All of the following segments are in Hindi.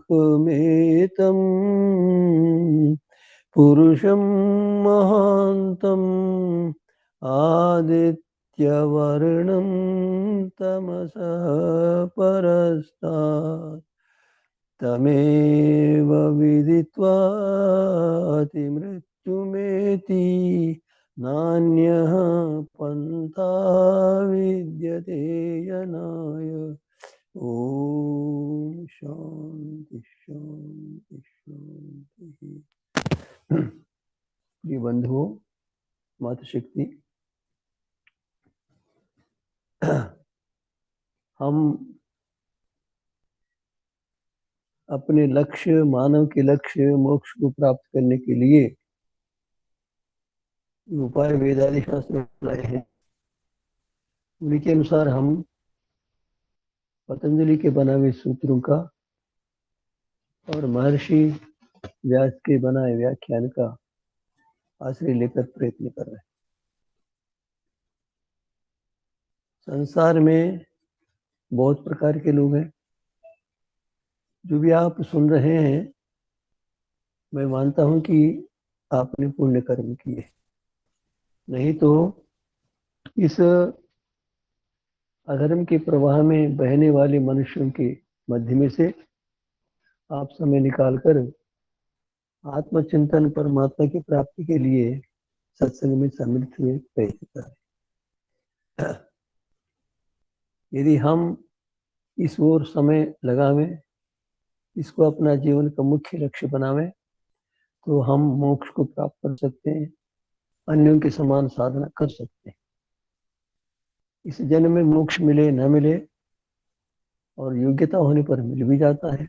वेदाहमेतं पुरुषं महान्तम् आदित्यवर्णं तमसः परस्तात् तमेव विदित्वातिमृत्युमेति नान्यः पन्था विद्यते यनाय। ओम शांति शांति शांति। प्रिय बंधुओं, मातृशक्ति, हम अपने लक्ष्य, मानव के लक्ष्य मोक्ष को प्राप्त करने के लिए उपाय वेदादि शास्त्र लाए हैं। उन्हीं के अनुसार हम पतंजलि के बनाए हुए सूत्रों का और महर्षि व्यास के बनाए व्याख्यान का आश्रय लेकर प्रयत्न कर रहे हैं। संसार में बहुत प्रकार के लोग हैं। जो भी आप सुन रहे हैं, मैं मानता हूं कि आपने पुण्य कर्म किए, नहीं तो इस अधर्म के प्रवाह में बहने वाले मनुष्यों के मध्य में से आप समय निकालकर आत्मचिंतन, परमात्मा की प्राप्ति के लिए सत्संग में सम्मिलित हुए प्रयत्न करें। यदि हम इस ओर समय लगावें, इसको अपना जीवन का मुख्य लक्ष्य बनावें, तो हम मोक्ष को प्राप्त कर सकते हैं, अन्यों के समान साधना कर सकते हैं। इस जन्म में मोक्ष मिले न मिले, और योग्यता होने पर मिल भी जाता है,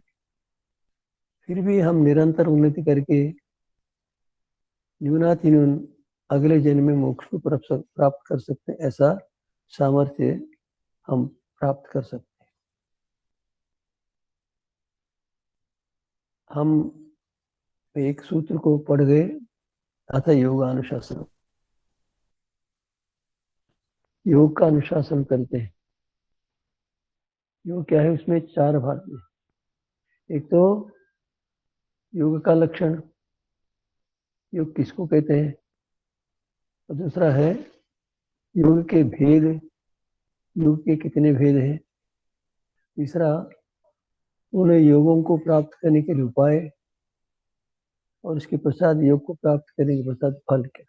फिर भी हम निरंतर उन्नति करके न्यूनातिन्यून अगले जन्म में मोक्ष को प्राप्त कर सकते हैं। ऐसा सामर्थ्य हम प्राप्त कर सकते हैं। हम एक सूत्र को पढ़ गए, अतः योगानुशासन। योग का अनुशासन करते हैं। योग क्या है? उसमें 4 भाग हैं। एक तो योग का लक्षण, योग किसको कहते हैं, और दूसरा है योग के भेद, योग के कितने भेद हैं, तीसरा उन योगों को प्राप्त करने के लिए उपाय, और उसके पश्चात योग को प्राप्त करने के पश्चात फल क्या।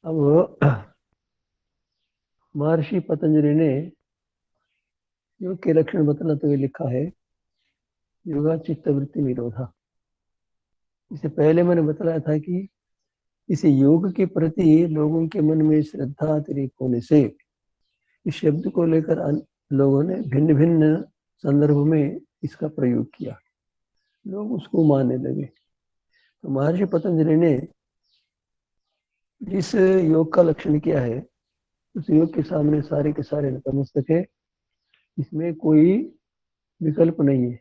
अब महर्षि पतंजलि ने योग के लक्षण बतलाते हुए लिखा है, योगा चित्तवृत्ति निरोधा। इससे पहले मैंने बतलाया था कि इस योग के प्रति लोगों के मन में श्रद्धा अतिरिक्त होने से इस शब्द को लेकर लोगों ने भिन्न भिन्न संदर्भ में इसका प्रयोग किया, लोग उसको मानने लगे। तो महर्षि पतंजलि ने जिस योग का लक्षण किया है, उस योग के सामने सारे के सारे नतमस्तक है। इसमें कोई विकल्प नहीं है,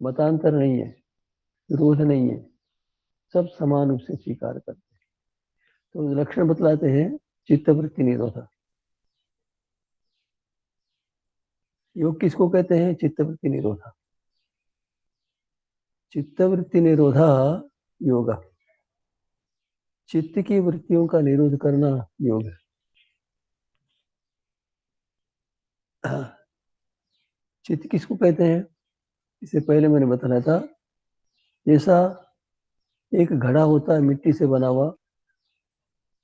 मतांतर नहीं है, विरोध नहीं है, सब समान रूप से स्वीकार करते हैं। तो लक्षण बतलाते हैं चित्तवृत्ति निरोधा। योग किसको कहते हैं? चित्तवृत्ति निरोधा। चित्तवृत्ति निरोधा योगा। चित्त की वृत्तियों का निरोध करना योग है। चित्त किसको कहते हैं? इससे पहले मैंने बताया था, जैसा एक घड़ा होता है मिट्टी से बना हुआ,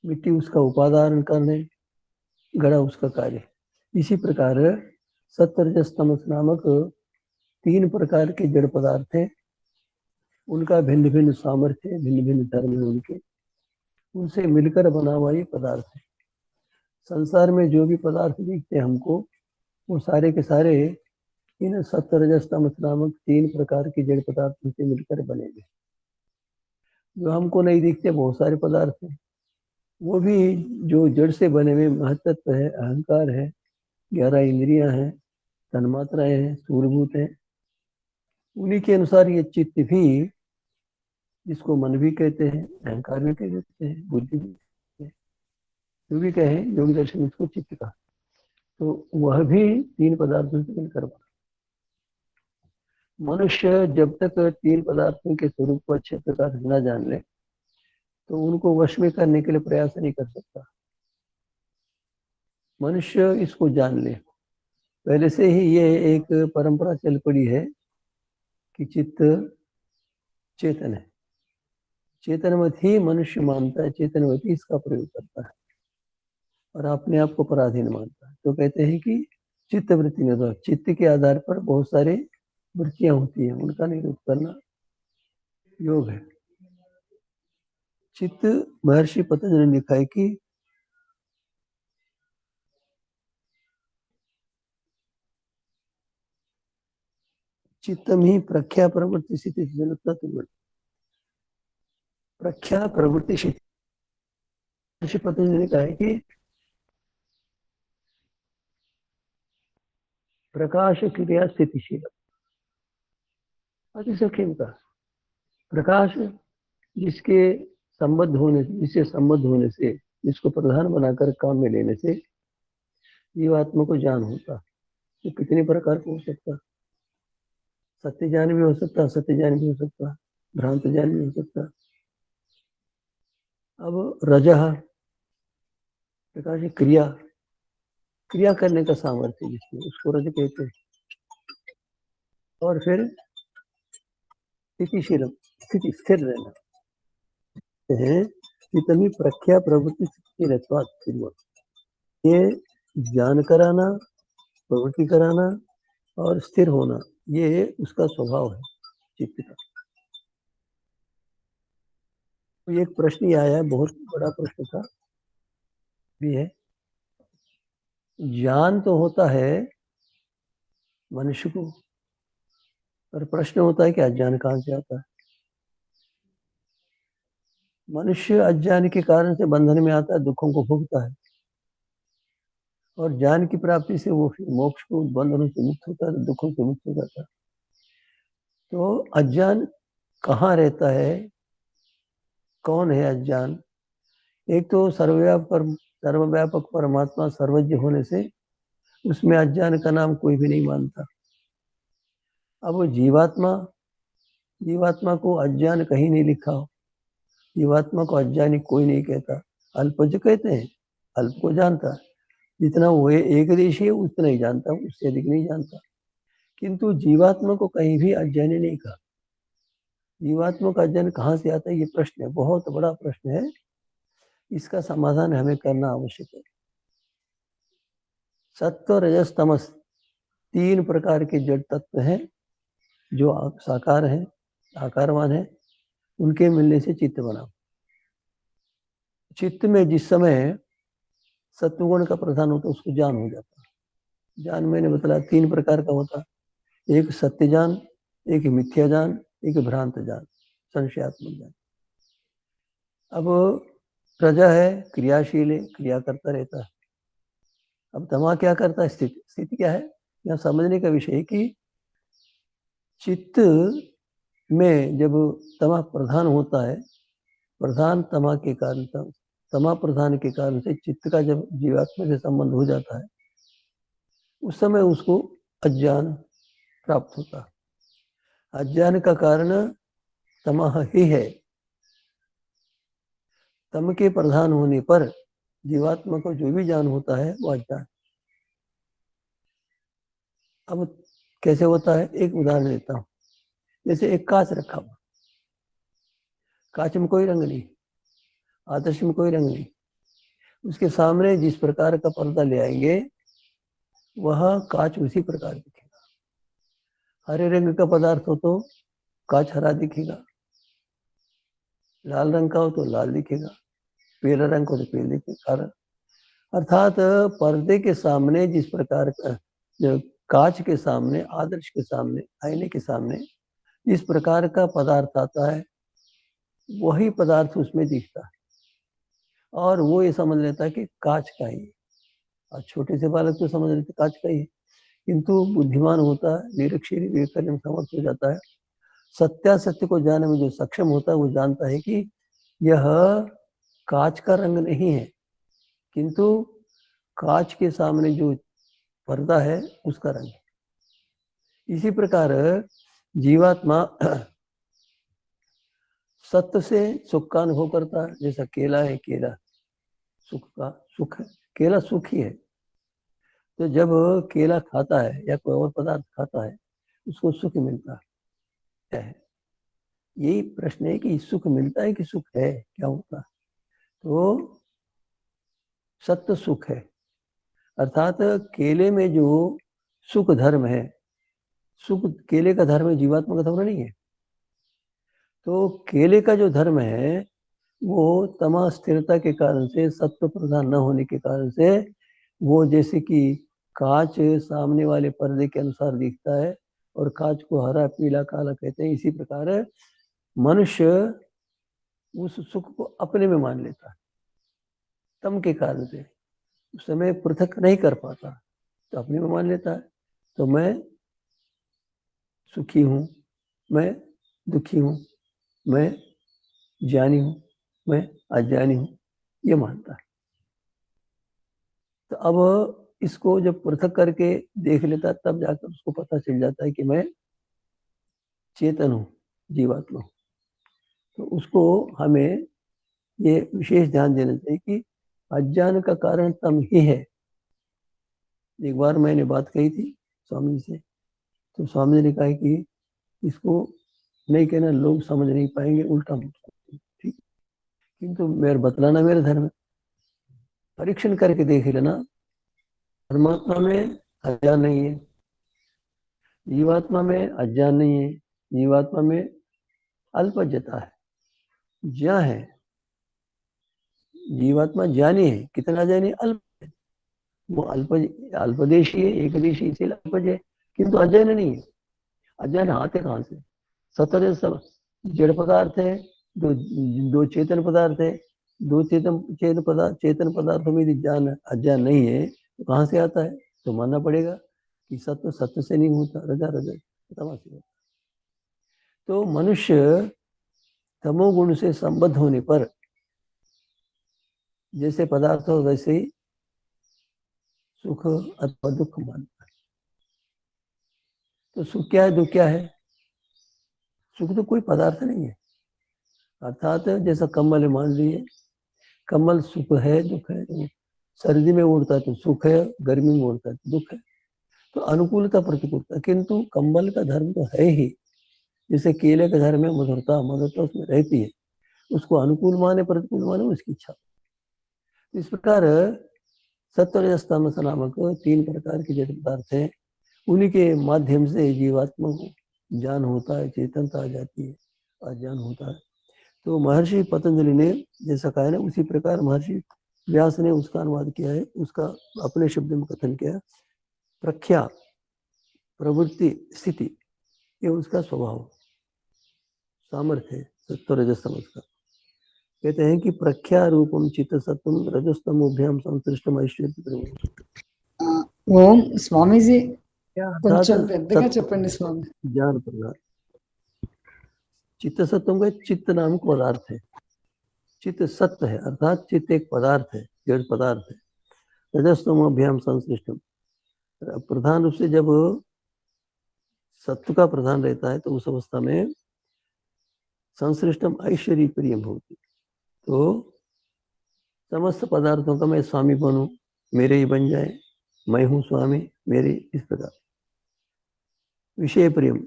मिट्टी उसका उपादान करने, घड़ा उसका कार्य। इसी प्रकार सत्व रजस तमस नामक 3 प्रकार के जड़ पदार्थ हैं, उनका भिन्न भिन्न सामर्थ्य, भिन्न भिन्न धर्म है उनके, उनसे मिलकर बना हुआ ये पदार्थ है। संसार में जो भी पदार्थ दिखते हैं हमको, वो सारे के सारे इन सत्व रजस तमस नामक 3 प्रकार के जड़ पदार्थों से मिलकर बनेंगे। जो हमको नहीं दिखते बहुत सारे पदार्थ हैं, वो भी जो जड़ से बने हुए महत्त्व है, अहंकार है, 11 इंद्रियां हैं, तन्मात्राएं हैं, सूर्यभूत हैं, उन्हीं के अनुसार ये चित्त भी, जिसको मन भी कहते हैं, अहंकार भी कह देते हैं, बुद्धि भी कहते हैं, जो भी कहे योग दर्शन उसको चित्त का, तो वह भी 3 पदार्थों से मिलकर बना। मनुष्य जब तक 3 पदार्थों के स्वरूप को अच्छे प्रकार से न जान ले, तो उनको वश में करने के लिए प्रयास नहीं कर सकता। मनुष्य इसको जान ले, पहले से ही ये एक परंपरा चल पड़ी है कि चित्त चेतन है, चेतनवत ही मनुष्य मानता है, चेतनवत ही इसका प्रयोग करता है और अपने आप को पराधीन मानता है। तो कहते हैं कि चित्त वृत्ति निरोध, चित्त के आधार पर बहुत सारे वृत्तियां होती हैं, उनका निरोध करना योग है। चित्त महर्षि पतंजलि ने लिखा है कि चित्तम ही प्रख्या प्रवृत्ति स्थिति प्रख्या प्रवृत्ति स्थिति। महर्षि पतंजलि ने कहा है कि प्रकाश क्रिया स्थितिशील, अतिसखीम का प्रकाश जिसके संबद्ध होने से, जिससे संबद्ध होने से, जिसको प्रधान बनाकर काम में लेने से जीवात्मा को ज्ञान होता, तो कितने प्रकार का हो सकता, सत्य ज्ञान भी हो सकता, असत्य ज्ञान भी हो सकता, भ्रांत ज्ञान भी हो सकता। अब रजह प्रकाश क्रिया, क्रिया करने का सामर्थ्य जिसमें, उसको रज कहते हैं। और फिर स्थितिशील, स्थिति स्थिर रहना है, इतनी प्रख्या प्रवृत्ति स्थिर, ये ज्ञान कराना, प्रवृत्ति कराना और स्थिर होना, ये उसका स्वभाव है चित्त का। तो एक प्रश्न ही आया है, बहुत बड़ा प्रश्न था भी है, ज्ञान तो होता है मनुष्य को, पर प्रश्न होता है कि अज्ञान कहां से आता है। मनुष्य अज्ञान के कारण से बंधन में आता है, दुखों को भोगता है, और ज्ञान की प्राप्ति से वो फिर मोक्ष को, बंधनों से मुक्त होता है, दुखों से मुक्त हो जाता है। तो अज्ञान कहाँ रहता है, कौन है अज्ञान? एक तो सर्वव्यापक परमात्मा सर्वज्ञ होने से उसमें अज्ञान का नाम कोई भी नहीं मानता। अब वो जीवात्मा को अज्ञान कहीं नहीं लिखा हो, जीवात्मा को अज्ञानी कोई नहीं कहता, अल्पज्ञ कहते हैं, अल्प को जानता, जितना वो एक देशी है उतना ही जानता, उससे अधिक नहीं जानता। किंतु जीवात्मा को कहीं भी अज्ञानी नहीं कहा। जीवात्मा का अज्ञान कहाँ से आता है, ये प्रश्न है, बहुत बड़ा प्रश्न है, इसका समाधान हमें करना आवश्यक है। सत्व रजस तमस 3 प्रकार के जड़ तत्व हैं जो साकार हैं, आकारवान है, उनके मिलने से चित्त बना। चित्त में जिस समय सत्वगुण का प्रधान होता है उसको ज्ञान हो जाता है। ज्ञान मैंने बताया 3 प्रकार का होता, एक सत्य ज्ञान, एक मिथ्या ज्ञान, एक भ्रांत ज्ञान, संशयात्मक ज्ञान। अब प्रजा है, क्रियाशील है, क्रिया करता रहता है। अब तमा क्या करता है, स्थिति क्या है, यहाँ समझने का विषय है कि चित्त में जब तमा प्रधान होता है, प्रधान तमा के कारण, तमा प्रधान के कारण से चित्त का जब जीवात्मा से संबंध हो जाता है, उस समय उसको अज्ञान प्राप्त होता है। अज्ञान का कारण तमह ही है। तम के प्रधान होने पर जीवात्मा को जो भी ज्ञान होता है वो अज्ञान। अब कैसे होता है, एक उदाहरण देता हूं। जैसे एक कांच रखा हुआ, कांच में कोई रंग नहीं, आदर्श में कोई रंग नहीं, उसके सामने जिस प्रकार का पर्दा ले आएंगे वह कांच उसी प्रकार दिखेगा। हरे रंग का पदार्थ हो तो कांच हरा दिखेगा, लाल रंग का हो तो लाल दिखेगा, पीला रंग हो तो पीला दिखेगा। अर्थात पर्दे के सामने जिस प्रकार का, जो कांच के सामने, आदर्श के सामने, आईने के सामने जिस प्रकार का पदार्थ आता है वही पदार्थ उसमें दिखता है और वो ये समझ लेता है कि कांच का ही। और छोटे से बालक तो समझ लेते कांच का ही, किंतु बुद्धिमान होता है, निरीक्षण विवेक करने में समर्थ हो जाता है, सत्यासत्य को जानने में जो सक्षम होता है वो जानता है कि यह कांच का रंग नहीं है, किंतु कांच के सामने जो पर्दा है उसका रंग है। इसी प्रकार जीवात्मा सत्य से सुख का अनुभव करता है। जैसा केला है, केला सुख का सुख है, केला सुख ही है। तो जब केला खाता है या कोई और पदार्थ खाता है उसको सुख मिलता है। यही प्रश्न है कि सुख मिलता है कि सुख है, क्या होता है? तो सत्य सुख है, अर्थात केले में जो सुख धर्म है, सुख केले का धर्म है, जीवात्मा का धर्म नहीं है। तो केले का जो धर्म है वो तमा स्थिरता के कारण से, सत्व प्रधान न होने के कारण से, वो जैसे कि कांच सामने वाले पर्दे के अनुसार दिखता है और कांच को हरा पीला काला कहते हैं, इसी प्रकार मनुष्य उस सुख को अपने में मान लेता है। तम के कारण से उस समय पृथक नहीं कर पाता, तो अपने में मान लेता है। तो मैं सुखी हूँ, मैं दुखी हूँ, मैं ज्ञानी हूँ, मैं अज्ञानी हूँ, ये मानता है। तो अब इसको जब पृथक करके देख लेता है तब जाकर उसको पता चल जाता है कि मैं चेतन हूँ, जीवात्मा हूँ। तो उसको हमें ये विशेष ध्यान देना चाहिए कि अज्ञान का कारण तम ही है। एक बार मैंने बात कही थी स्वामी जी से, तो स्वामी जी ने कहा कि इसको नहीं कहना, लोग समझ नहीं पाएंगे, उल्टा ठीक, किंतु मेरे बतलाना मेरा धर्म है। परीक्षण करके देख लेना, परमात्मा में अज्ञान नहीं है, जीवात्मा में अज्ञान नहीं है, जीवात्मा में अल्पज्ञता है, ज्ञा है। जीवात्मा ज्ञानी है, कितना ज्ञानी? अल्प है। वो अल्पदेशी है, एकदेशी, इसीलिए अल्पज है, किंतु अजैन नहीं है। अज्ञान आते कहाँ से? सतर सब जड़ पदार्थ है, दो दो चेतन पदार्थ है, दो चेतन पदार्थों में यदि ज्ञान अज्ञान नहीं है तो कहाँ से आता है? तो मानना पड़ेगा कि सत्य सत्य से नहीं होता, रजा रजा तमा से होता। तो मनुष्य तमोगुण से संबद्ध होने पर जैसे पदार्थ हो वैसे ही सुख अथवा दुख मानता है। तो सुख क्या है, दुख क्या है? सुख तो कोई पदार्थ नहीं है। अर्थात जैसा कम्बल मान लीजिए, कम्बल सुख है दुख है, तो सर्दी में उड़ता है तो सुख है, गर्मी में उड़ता है तो दुख है। तो अनुकूलता प्रतिकूलता, किंतु कंबल का धर्म तो है ही। जैसे केले का धर्म है मधुरता, मधुरता उसमें रहती है, उसको अनुकूल माने प्रतिकूल माने उसकी इच्छा। इस प्रकार सत्व रजस तमस नामक 3 प्रकार के जड़ पदार्थ हैं, उन्हीं के माध्यम से जीवात्मा को ज्ञान होता है, चेतनता आ जाती है, अज्ञान होता है। तो महर्षि पतंजलि ने जैसा कहा है ना, उसी प्रकार महर्षि व्यास ने उसका अनुवाद किया है, उसका अपने शब्द में कथन किया। प्रख्या, प्रवृत्ति, स्थिति, ये उसका स्वभाव, सामर्थ्य है सत्व रजस तमस का। कहते हैं कि प्रख्या रूपम चित्त सत्वम रजस्तमोभ्याम संसृष्टम ऐश्वर्य। ఓం స్వామీజీ अर्थात కొంచెం పెద్దగా చెప్పండి స్వామి. ज्ञान प्रदान, चित्त सत्वम का चित्त नाम का पदार्थ है, चित्त सत्य है, अर्थात चित्त एक पदार्थ है, जड़ पदार्थ है। रजस्तमोभ्याम संसृष्टम, प्रधान रूप से जब सत्व का प्रधान रहता है तो उस अवस्था में संसृष्टम ऐश्वर्य प्रियम होती, तो समस्त पदार्थों का मैं स्वामी बनूं, मेरे ही बन जाए, मैं हूं स्वामी मेरे, इस प्रकार विषय प्रियम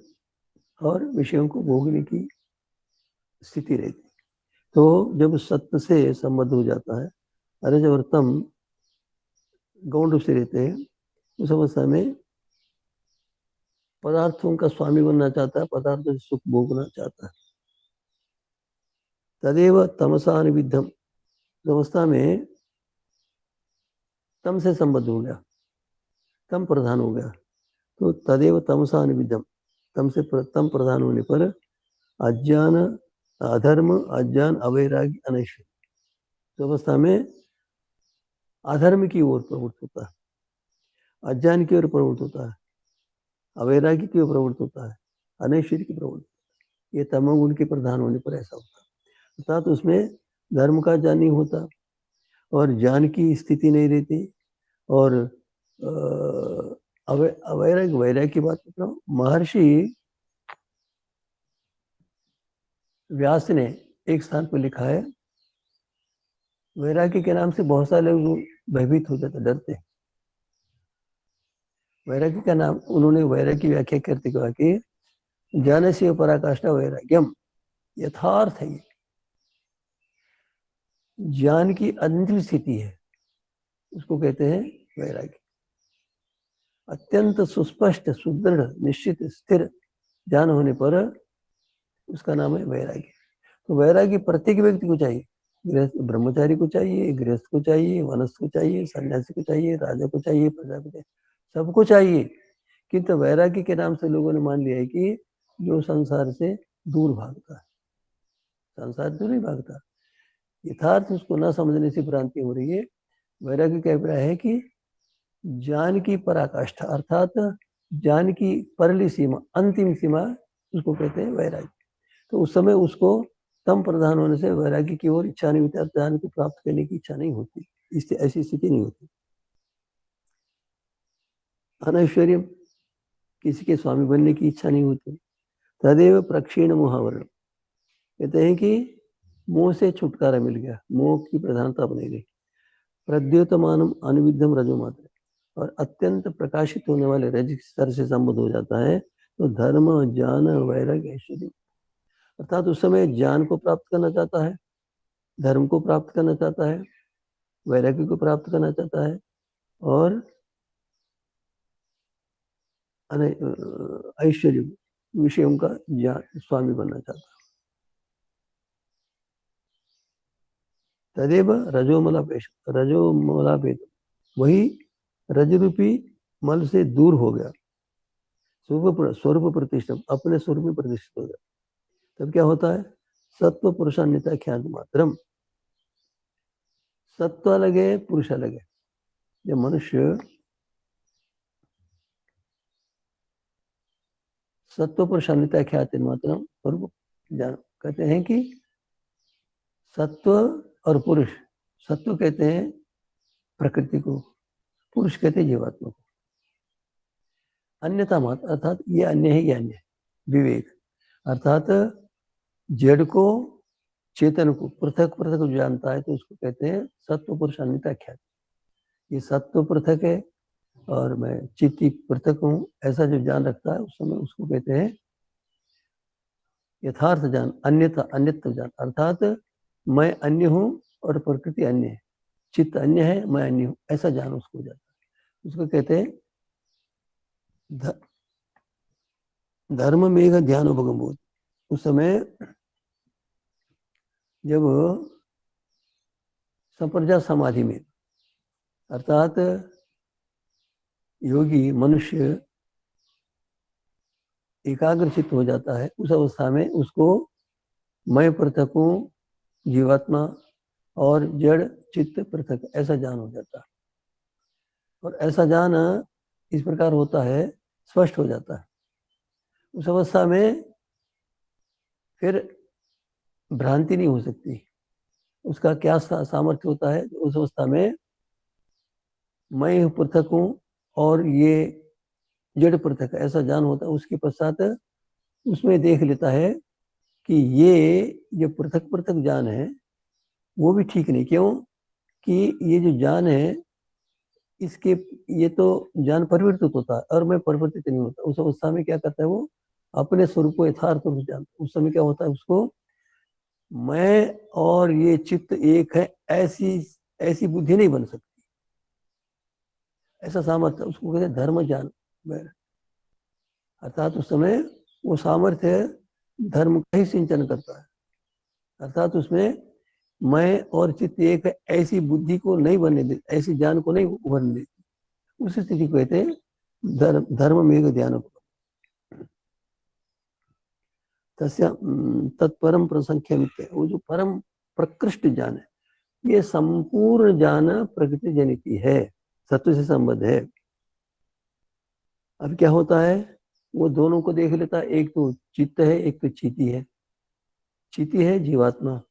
और विषयों को भोगने की स्थिति रहती। तो जब सत्य से संबद्ध हो जाता है, रज और तम गौण रूप से रहते हैं, उस अवस्था में पदार्थों का स्वामी बनना चाहता है, पदार्थों से सुख भोगना चाहता है। तदेव तमसा निविद्धम, अवस्था में तम से संबद्ध हो गया, तम प्रधान हो गया, तो तदेव तमसा अनिविद्यम, तम प्रधान होने पर अज्ञान, अधर्म, अज्ञान, अवैराग्य, अनैश्वर्य, तो अवस्था में अधर्म की ओर प्रवृत्त होता है, अज्ञान की ओर प्रवृत्त होता है, अवैराग्य की ओर प्रवृत्त होता है, अनैश्वर्य की प्रवृत्त, ये तमोगुण के प्रधान होने पर ऐसा होता है। अर्थात उसमें धर्म का ज्ञान नहीं होता और ज्ञान की स्थिति नहीं रहती, और अवैराग्य, वैराग्य की बात कर रहा हूँ। महर्षि व्यास ने एक स्थान पर लिखा है, वैराग्य के नाम से बहुत सारे लोग भयभीत हो जाते, डरते। वैराग्य का नाम, उन्होंने वैराग्य की व्याख्या करते कहा कि ज्ञान से पराकाष्ठा वैराग्यम, यथार्थ है, ये ज्ञान की अंतिम स्थिति है, उसको कहते हैं वैराग्य। अत्यंत सुस्पष्ट, सुदृढ़, निश्चित, स्थिर ज्ञान होने पर उसका नाम है वैराग्य। तो वैराग्य प्रत्येक व्यक्ति को चाहिए, गृहस्थ ब्रह्मचारी को चाहिए, गृहस्थ को चाहिए, वनस्थ को चाहिए, सन्यासी को चाहिए, राजा को चाहिए, प्रजा को चाहिए, सबको चाहिए। किंतु वैराग्य के नाम से लोगों ने मान लिया है कि जो संसार से दूर भागता है, संसार दूर नहीं भागता, यथार्थ उसको न समझने से भ्रांति हो रही है। वैराग्य का अभिप्राय है कि ज्ञान की पराकाष्ठा, अर्थात ज्ञान की परली सीमा, अंतिम सीमा, उसको कहते हैं वैराग्य। तो उस समय उसको तम प्रधान होने से वैराग्य की ओर इच्छा नहीं होती, ज्ञान को प्राप्त करने की इच्छा नहीं होती, इससे ऐसी स्थिति नहीं होती। अनैश्वर्य, किसी के स्वामी बनने की इच्छा नहीं होती। तदेव प्रक्षीण मोहावरण, कहते हैं कि मोह से छुटकारा मिल गया, मोह की प्रधानता बनी गई। प्रद्योतमानम अनिविद्धम रजो मात्र, और अत्यंत प्रकाशित होने वाले रज स्तर से संबद्ध हो जाता है। तो धर्म, ज्ञान, वैराग्य, ऐश्वर्य, अर्थात उस समय ज्ञान को प्राप्त करना चाहता है, धर्म को प्राप्त करना चाहता है, वैराग्य को प्राप्त करना चाहता है, और ऐश्वर्य विषयों का स्वामी बनना चाहता है। तदेव रजोमलापेश, रजोमलापेत, वही रजरूपी मल से दूर हो गया, स्वरूप प्रतिष्ठा, अपने स्वरूप में प्रतिष्ठित हो गया। तब क्या होता है? सत्व पुरुषान्यता ख्याति मात्रम, सत्व अलग है, पुरुष अलग है। जब मनुष्य सत्व पुरुषान्यता ख्याति मात्रम स्वरूप जान, कहते हैं कि सत्व और पुरुष, सत्व कहते हैं प्रकृति को, पुरुष कहते हैं जीवात्मा को। अन्यथा मात्र, अर्थात ये अन्य है, ये अन्य है। विवेक, अर्थात जड़ को चेतन को पृथक पृथक जानता है, तो उसको कहते हैं सत्व पुरुष अन्यता ख्याति। ये सत्व पृथक है और मैं चित्ती पृथक हूँ, ऐसा जो जान रखता है उस समय उसको कहते हैं यथार्थ जान, अन्यथा अन्यत्व जान, अर्थात मैं अन्य हूँ और प्रकृति अन्य है, चित्त अन्य है, मैं अन्य हूँ, ऐसा जान उसको जाता है। उसको कहते हैं धर्म मेघ ध्यान उपगमोद। उस समय जब संप्रज्ञा समाधि में, अर्थात योगी मनुष्य एकाग्रचित हो जाता है, उस अवस्था में उसको मैं पृथक हूँ, जीवात्मा और जड़ चित्त पृथक, ऐसा ज्ञान हो जाता है। और ऐसा ज्ञान इस प्रकार होता है, स्पष्ट हो जाता है। उस अवस्था में फिर भ्रांति नहीं हो सकती। उसका क्या सामर्थ्य होता है? उस अवस्था में मैं पृथक हूँ और ये जड़ पृथक, ऐसा ज्ञान होता है। उसके पश्चात उसमें देख लेता है कि ये पृथक पृथक ज्ञान है वो भी ठीक नहीं। क्यों? कि ये जो ज्ञान है इसके, ये तो ज्ञान परिवर्तित होता है और मैं परिवर्तित नहीं होता। उस अवस्था में क्या करता है वो? अपने स्वरूप को यथार्थ रूप से जानता। उस समय क्या होता है? उसको मैं और ये चित्त एक है, ऐसी बुद्धि नहीं बन सकती, ऐसा सामर्थ्य उसको कहते हैं धर्म ज्ञान। अर्थात उस समय वो सामर्थ्य धर्म का ही सिंचन करता है। अर्थात उसमें मैं और चित्त एक है, ऐसी बुद्धि को नहीं बनने दे, ऐसी ज्ञान को नहीं उभरने देती। उस स्थिति को कहते हैं धर्म मेघ ध्यान को। तत्परम प्रसंख्यम, वो जो परम प्रकृष्ट ज्ञान है, ये संपूर्ण ज्ञान प्रकृति जनित है, सत्व से संबद्ध है। अब क्या होता है, वो दोनों को देख लेता है, एक तो चित्त है, एक तो चीति है। चीति है जीवात्मा,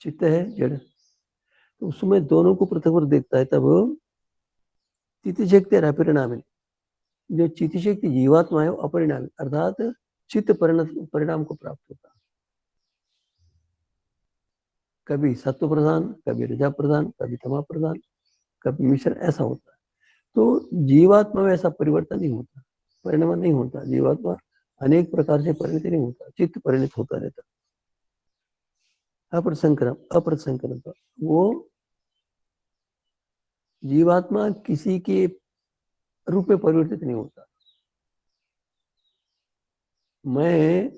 चित्त है जड़। तो उसमें दोनों को पृथक देखता है, तब चित्त शक्ति और अपरिणामी। जो चित्त शक्ति जीवात्मा है वो अपरिणामी, अर्थात चित्त परिणाम को प्राप्त होता है। कभी सत्व प्रधान, कभी रजा प्रधान, कभी तमा प्रधान, कभी मिश्रण, ऐसा होता है। तो जीवात्मा में ऐसा परिवर्तन नहीं होता, परिणाम नहीं होता। जीवात्मा अनेक प्रकार से परिणत नहीं होता, चित्त परिणत होता रहता। अप्रसंक्रम वो जीवात्मा किसी के रूप में परिवर्तित नहीं होता। मैं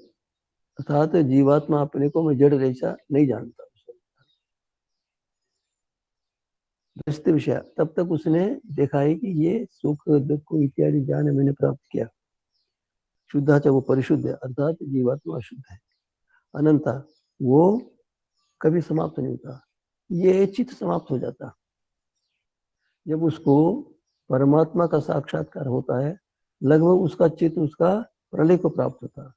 अर्थात जीवात्मा अपने को मैं जड़ जैसा नहीं जानता। दृष्टि विषय, तब तक उसने देखा है कि ये सुख दुख इत्यादि ज्ञान मैंने प्राप्त किया। शुद्धा चाहे वो परिशुद्ध है, अर्थात जीवात्मा अशुद्ध है। अनंता, वो कभी समाप्त नहीं होता। ये चित्त समाप्त हो जाता जब उसको परमात्मा का साक्षात्कार होता है। लगभग उसका चित्त उसका प्रलय को प्राप्त होता,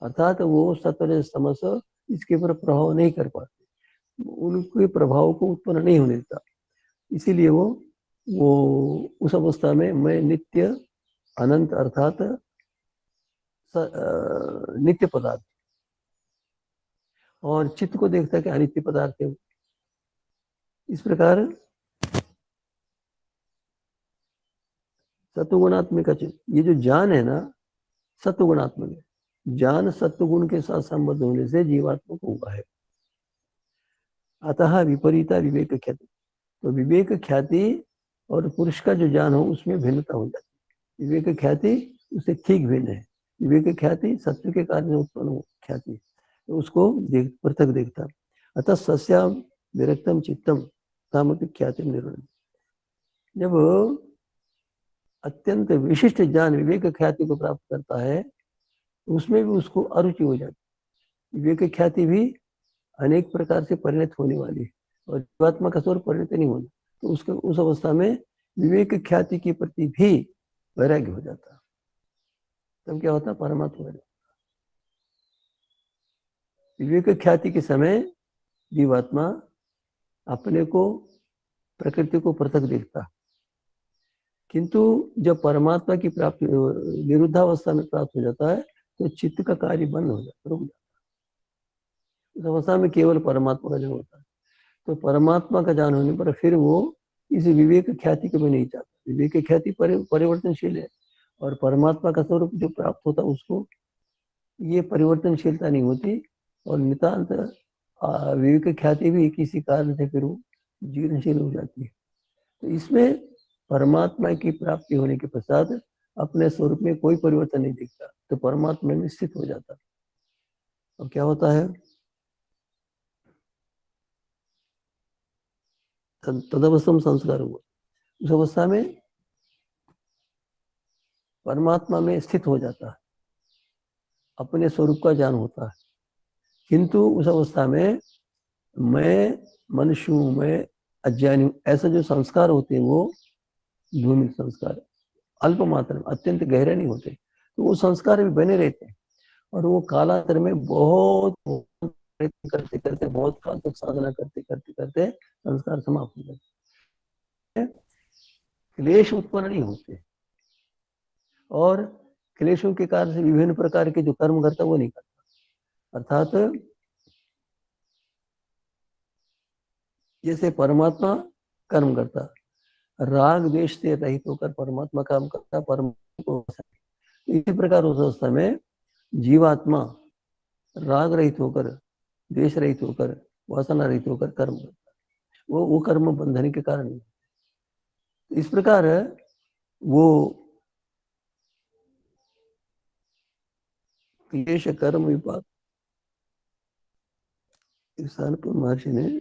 अर्थात वो सत्व तमस इसके ऊपर प्रभाव नहीं कर पाते, उनके प्रभाव को उत्पन्न नहीं होने देता। इसीलिए वो उस अवस्था में मैं नित्य अनंत अर्थात नित्य पदार्थ, और चित्त को देखता है कि अनित्य पदार्थ है। इस प्रकार सत्वगुणात्मिक चित्त, ये जो ज्ञान है ना सत्वगुणात्मक है। ज्ञान सत्वगुण के साथ संबद्ध होने से जीवात्मा को हुआ है। अतः विपरीता विवेक ख्याति, तो विवेक ख्याति और पुरुष का जो ज्ञान हो उसमें भिन्नता हो जाती है। विवेक ख्याति उससे ठीक भिन्न है। विवेक ख्याति सत्य के कारण से उत्पन्न हो ख्याति, तो उसको पृथक देखता। अतः सस्याम विरक्तम चित्तम तामपि ख्याति निर्वहन। जब अत्यंत विशिष्ट ज्ञान विवेक ख्याति को प्राप्त करता है, उसमें भी उसको अरुचि हो जाती। विवेक ख्याति भी अनेक प्रकार से परिणत होने वाली है, और जीवात्मा का स्वरूप परिणत नहीं होना। तो उसके उस अवस्था में विवेक ख्याति के प्रति भी वैराग्य हो जाता। तब क्या होता, परमात्मा वैराग्य। विवेक ख्याति के समय जीवात्मा अपने को प्रकृति को पृथक देखता, किंतु जब परमात्मा की प्राप्ति निरुद्धावस्था में प्राप्त हो जाता है तो चित्त का कार्य बंद हो जाता, रुक जाता। उस अवस्था में केवल परमात्मा का ज्ञान होता है। तो परमात्मा का ज्ञान होने पर फिर वो इस विवेक ख्याति को भी नहीं चाहता। विवेक ख्याति परिवर्तनशील है, और परमात्मा का स्वरूप जो प्राप्त होता है उसको ये परिवर्तनशीलता नहीं होती, और नितांत विवेक ख्याति भी किसी कारण से फिर वो जीर्णशील हो जाती है। तो इसमें परमात्मा की प्राप्ति होने के पश्चात अपने स्वरूप में कोई परिवर्तन नहीं दिखता, तो परमात्मा में स्थित हो जाता। अब क्या होता है, तदवस्था संस्कार हुआ। उस अवस्था में परमात्मा में स्थित हो जाता है, अपने स्वरूप का ज्ञान होता है। किंतु उस अवस्था में मैं मनुष्य हूं, मैं अज्ञानी हूं, ऐसे जो संस्कार होते हैं वो भूमिक संस्कार, अल्प मात्रा में, अत्यंत गहरे नहीं होते। तो वो संस्कार भी बने रहते हैं, और वो कालांतर में बहुत प्रयत्न करते करते, बहुत काल तक साधना करते करते करते संस्कार समाप्त हो जाते हैं। क्लेश उत्पन्न नहीं होते, और क्लेशों के कारण से विभिन्न प्रकार के जो कर्म करता वो नहीं करता। अर्थात जैसे परमात्मा कर्म करता, राग द्वेष से रहित होकर परमात्मा काम करता, परमात्मा को। इसी प्रकार उस अवस्था में जीवात्मा राग रहित होकर, द्वेष रहित होकर, वासना रहित होकर कर्म करता। वो कर्म बंधन के कारण है। इस प्रकार वो क्लेश कर्म विपाक इस स्थान पर महर्षि ने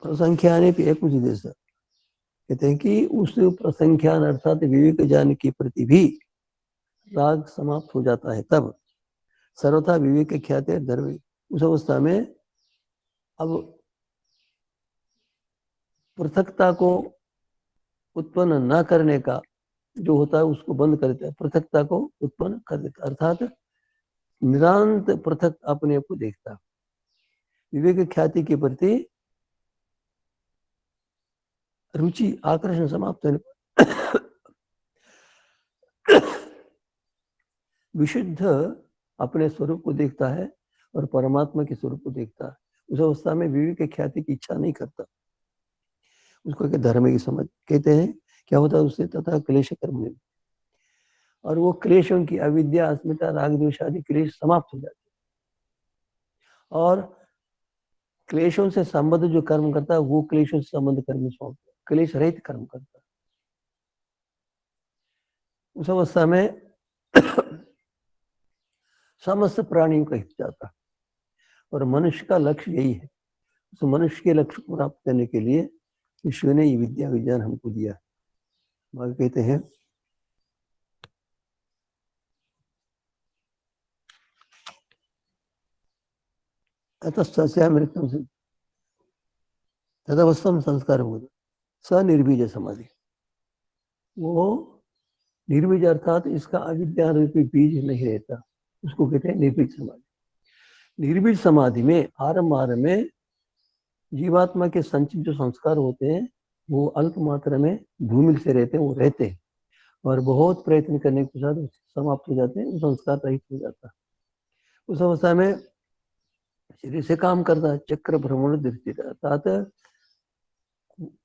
प्रसंख्याने पे कुछ जैसा कहते हैं कि उस प्रसंख्यान अर्थात विवेक ज्ञान के प्रति भी राग समाप्त हो जाता है, तब सर्वथा विवेक ख्याति धर्म, उस अवस्था में अब पृथकता को उत्पन्न न करने का जो होता है उसको बंद कर देता है, पृथकता को उत्पन्न कर देता है, अर्थात निरांत पृथक अपने को देखता, विवेक ख्याति के प्रति रुचि आकर्षण समाप्त होने पर विशुद्ध अपने स्वरूप को देखता है और परमात्मा के स्वरूप को देखता है। उस अवस्था में विवेक ख्याति की इच्छा नहीं करता, उसको कहते धर्म की समझ कहते हैं। क्या होता है उससे? तथा क्लेश कर्म नहीं, और वो क्लेशों की अविद्या अस्मिता राग द्वेष आदि क्लेश समाप्त हो जाते हैं, और क्लेशों से संबंध जो कर्म करता है वो क्लेशों से संबंध कर्म सौंपता है, क्लेश रहित कर्म करता है। उस अवस्था में समस्त प्राणियों का हित जाता है, और मनुष्य का लक्ष्य यही है। तो मनुष्य के लक्ष्य को प्राप्त करने के लिए ईश्वर ने ये विद्या विज्ञान हमको दिया। आगे कहते हैं अतस्यामृतम से तदवस्थम संस्कार बोध सनिर्बीज समाधि। वो निर्बीज अर्थात इसका अविद्या रूपी बीज नहीं रहता, उसको कहते हैं निर्बीज समाधि। निर्बीज समाधि में आरंभ में जीवात्मा के संचित जो संस्कार होते हैं वो अल्प मात्रा में भूमिल से रहते हैं, वो रहते हैं, और बहुत प्रयत्न करने के साथ समाप्त हो जाते हैं, वो संस्कार रहित हो जाता है। उस अवस्था में शरीर से काम करता है, चक्र भ्रमण दृष्टि, अर्थात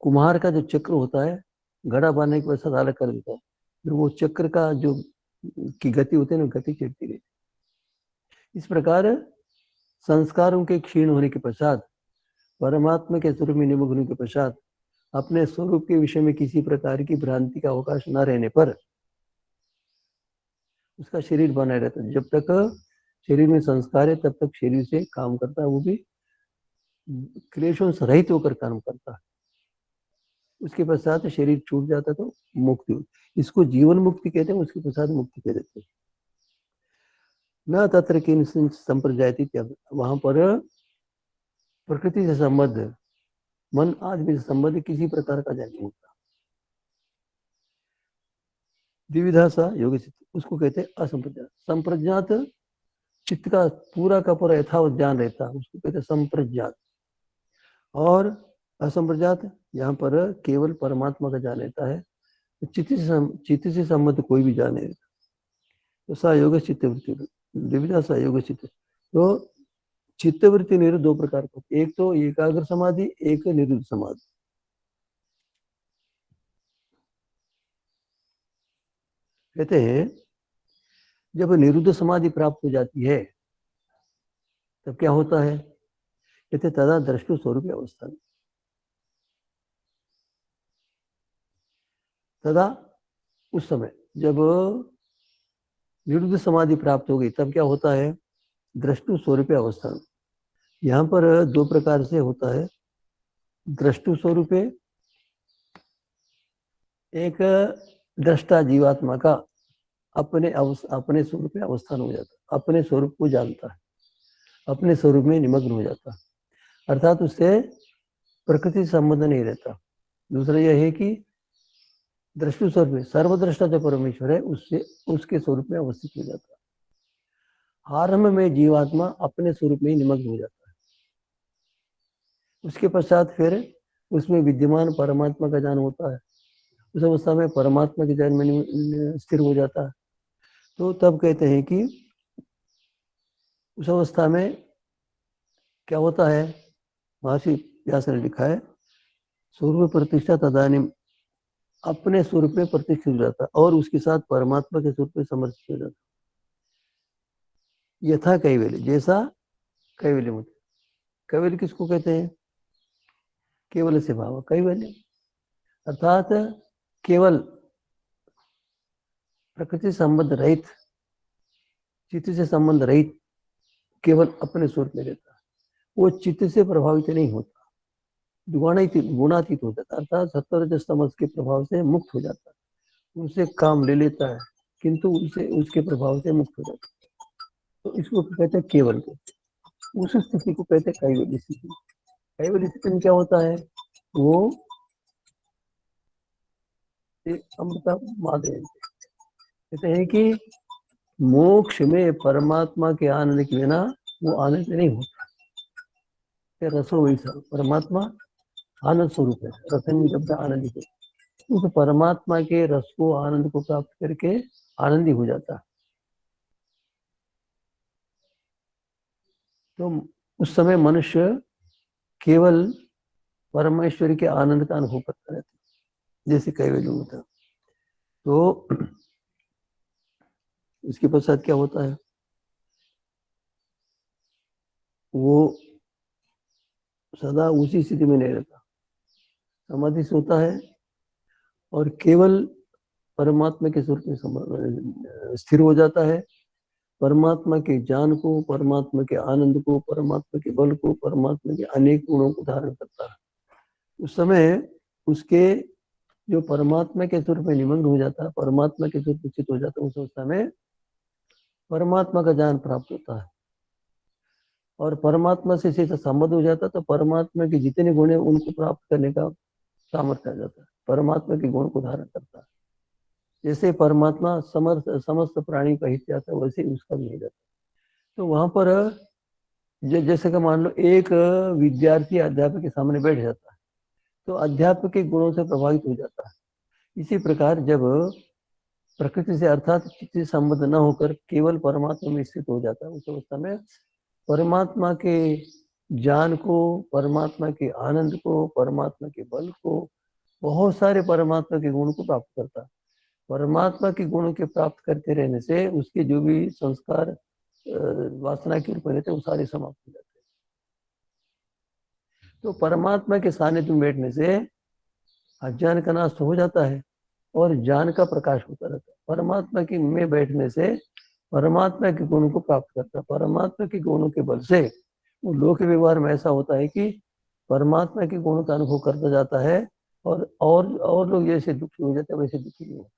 कुम्हार का जो चक्र होता है घड़ा बांधने के बाद अलग कर देता है, फिर वो चक्र का जो की गति होती है ना, गति चढ़ती रहती। इस प्रकार संस्कारों के क्षीण होने के पश्चात परमात्मा के स्वरूप में निमग्न होने के पश्चात अपने स्वरूप के विषय में किसी प्रकार की भ्रांति का अवकाश न रहने पर उसका शरीर बना रहता है। जब तक शरीर में संस्कार है तब तक शरीर से काम करता है, वो भी क्लेशों से रहित होकर काम करता है। उसके पश्चात शरीर छूट जाता तो मुक्ति होती, इसको जीवन मुक्ति कहते हैं, उसके पश्चात मुक्ति कह देते हैं। न तत्र किन संप्रजाति, वहां पर प्रकृति से संबद्ध, मन आदमी से संबद्ध किसी प्रकार का नहीं होता। द्विविधा सा योग चित्त, उसको कहते हैं असंप्रज्ञात। संप्रज्ञात चित्त का पूरा यथावत ज्ञान रहता है, उसको कहते हैं संप्रज्ञात। और असंप्रज्ञात यहाँ पर केवल परमात्मा का ज्ञान रहता है, चित्त से संबद्ध कोई भी ज्ञान नहीं रहता। तो सहयोग चित्तवृत्ति, द्विविधा सहयोग चित्त। तो चित्तवृत्ति निरुद्ध दो प्रकार का, एक तो एकाग्र समाधि, एक निरुद्ध समाधि। कहते हैं जब निरुद्ध समाधि प्राप्त हो जाती है तब क्या होता है? कहते तदा दृष्टु स्वरूप अवस्था, तदा उस समय जब निरुद्ध समाधि प्राप्त हो गई तब क्या होता है? दृष्टु स्वरूप अवस्था। यहाँ पर दो प्रकार से होता है। दृष्टु स्वरूप, एक दृष्टा जीवात्मा का अपने स्वरूप में अवस्थान हो जाता है, अपने स्वरूप को जानता है, अपने स्वरूप में निमग्न हो जाता है, अर्थात उससे प्रकृति संबंध नहीं रहता। दूसरा यह है कि दृष्टि स्वरूप में सर्वदृष्टा जो परमेश्वर है उससे उसके स्वरूप में अवस्थित हो जाता है। आरंभ में जीवात्मा अपने स्वरूप में ही निमग्न हो जाता है, उसके पश्चात फिर उसमें विद्यमान परमात्मा का ज्ञान होता है, उस अवस्था में परमात्मा के ज्ञान में स्थिर हो जाता है। तो तब कहते हैं कि उस अवस्था में क्या होता है? महर्षि व्यास ने लिखा है स्वरूप प्रतिष्ठा तदानीम, अपने स्वरूप में प्रतिष्ठित हो जाता और उसके साथ परमात्मा के स्वरूप में समर्पित हो जाता। यथा कैवल्य, जैसा कैवल्य मुझे, कैवल्य किसको कहते हैं? केवल से भाव कैवल्य, अर्थात केवल प्रकृति संबंध रहित, चित्त से संबंध रहित, केवल अपने स्वरूप में रहता है। वो चित्त से प्रभावित नहीं होता, गुणातीत हो जाता, अर्थात सत्व रजस तमस के प्रभाव से मुक्त हो जाता है। उनसे काम ले लेता है किंतु उनसे उसके प्रभाव से मुक्त हो जाता है। तो इसको कहते हैं केवल को। उस स्थिति को कहते हैं कैवल्य स्थिति। कैवल्य स्थिति में क्या होता है, वो अमृता महादेव कहते हैं कि मोक्ष में परमात्मा के आनंद के बिना वो आनंद नहीं होता। रसो वैसा परमात्मा आनंद स्वरूप है, रसन जब आनंद है, उस परमात्मा के रस को, आनंद को प्राप्त करके आनंदी हो जाता है। तो उस समय मनुष्य केवल परमेश्वर के आनंद का अनुभव करता रहता है, जैसे कैवल्य होता है। तो इसके पश्चात क्या होता है, वो सदा उसी स्थिति में नहीं रहता, समाधि से होता है और केवल परमात्मा के स्वरूप में स्थिर हो जाता है। परमात्मा के ज्ञान को, परमात्मा के आनंद को, परमात्मा के बल को, परमात्मा के अनेक गुणों को धारण करता है। उस समय उसके जो परमात्मा के स्वरूप में निमग्न हो जाता है, परमात्मा के स्वरूप में चित हो जाता है, उस अवस्था में परमात्मा का ज्ञान प्राप्त होता है और परमात्मा से सीधा संबंध हो जाता है। तो परमात्मा के जितने गुण है उनको प्राप्त करने का सामर्थ्य आ जाता है, परमात्मा के गुण को धारण करता है। जैसे परमात्मा समस्त प्राणी का हित चाहता है, वैसे उसका भी हो जाता है। तो वहां पर जैसे कि मान लो एक विद्यार्थी अध्यापक के सामने बैठ जाता है तो अध्यापक के गुणों से प्रभावित हो जाता है। इसी प्रकार जब प्रकृति से अर्थात चित्त से संबंध न होकर केवल परमात्मा में स्थित हो जाता है, उस अवस्था में परमात्मा के ज्ञान को, परमात्मा के आनंद को, परमात्मा के बल को, बहुत सारे परमात्मा के गुण को प्राप्त करता है। परमात्मा के गुणों के प्राप्त करते रहने से उसके जो भी संस्कार वासना के रूप में रहते हैं वो सारे समाप्त हो जाते हैं। तो परमात्मा के सानिध्य में बैठने से अज्ञान का नाश हो जाता है और ज्ञान का प्रकाश होता रहता है। परमात्मा के में बैठने से परमात्मा के गुणों को प्राप्त करता है। परमात्मा के गुणों के बल से वो लोक व्यवहार में ऐसा होता है कि परमात्मा के गुणों का अनुभव करता जाता है और लोग जैसे दुखी हो जाते हैं वैसे दुखी नहीं होता।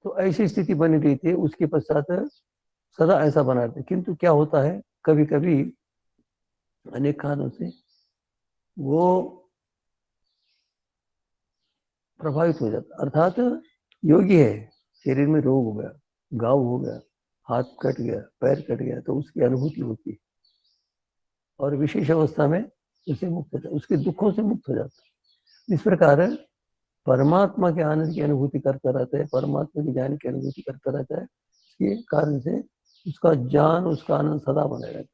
तो ऐसी स्थिति बनी रही थी। उसके पश्चात सदा ऐसा बना रहता है, किंतु क्या होता है कभी कभी अनेक कारणों से वो प्रभावित हो जाता। अर्थात योगी है, शरीर में रोग हो गया, घाव हो गया, हाथ कट गया, पैर कट गया, तो उसकी अनुभूति होती है और विशेष अवस्था में उसे मुक्त हो जाता, उसके दुखों से मुक्त हो जाता है। इस प्रकार परमात्मा के आनंद की अनुभूति करता रहता है, परमात्मा के ज्ञान की अनुभूति करता रहता है। इसके कारण से उसका ज्ञान, उसका आनंद सदा बना रहता है,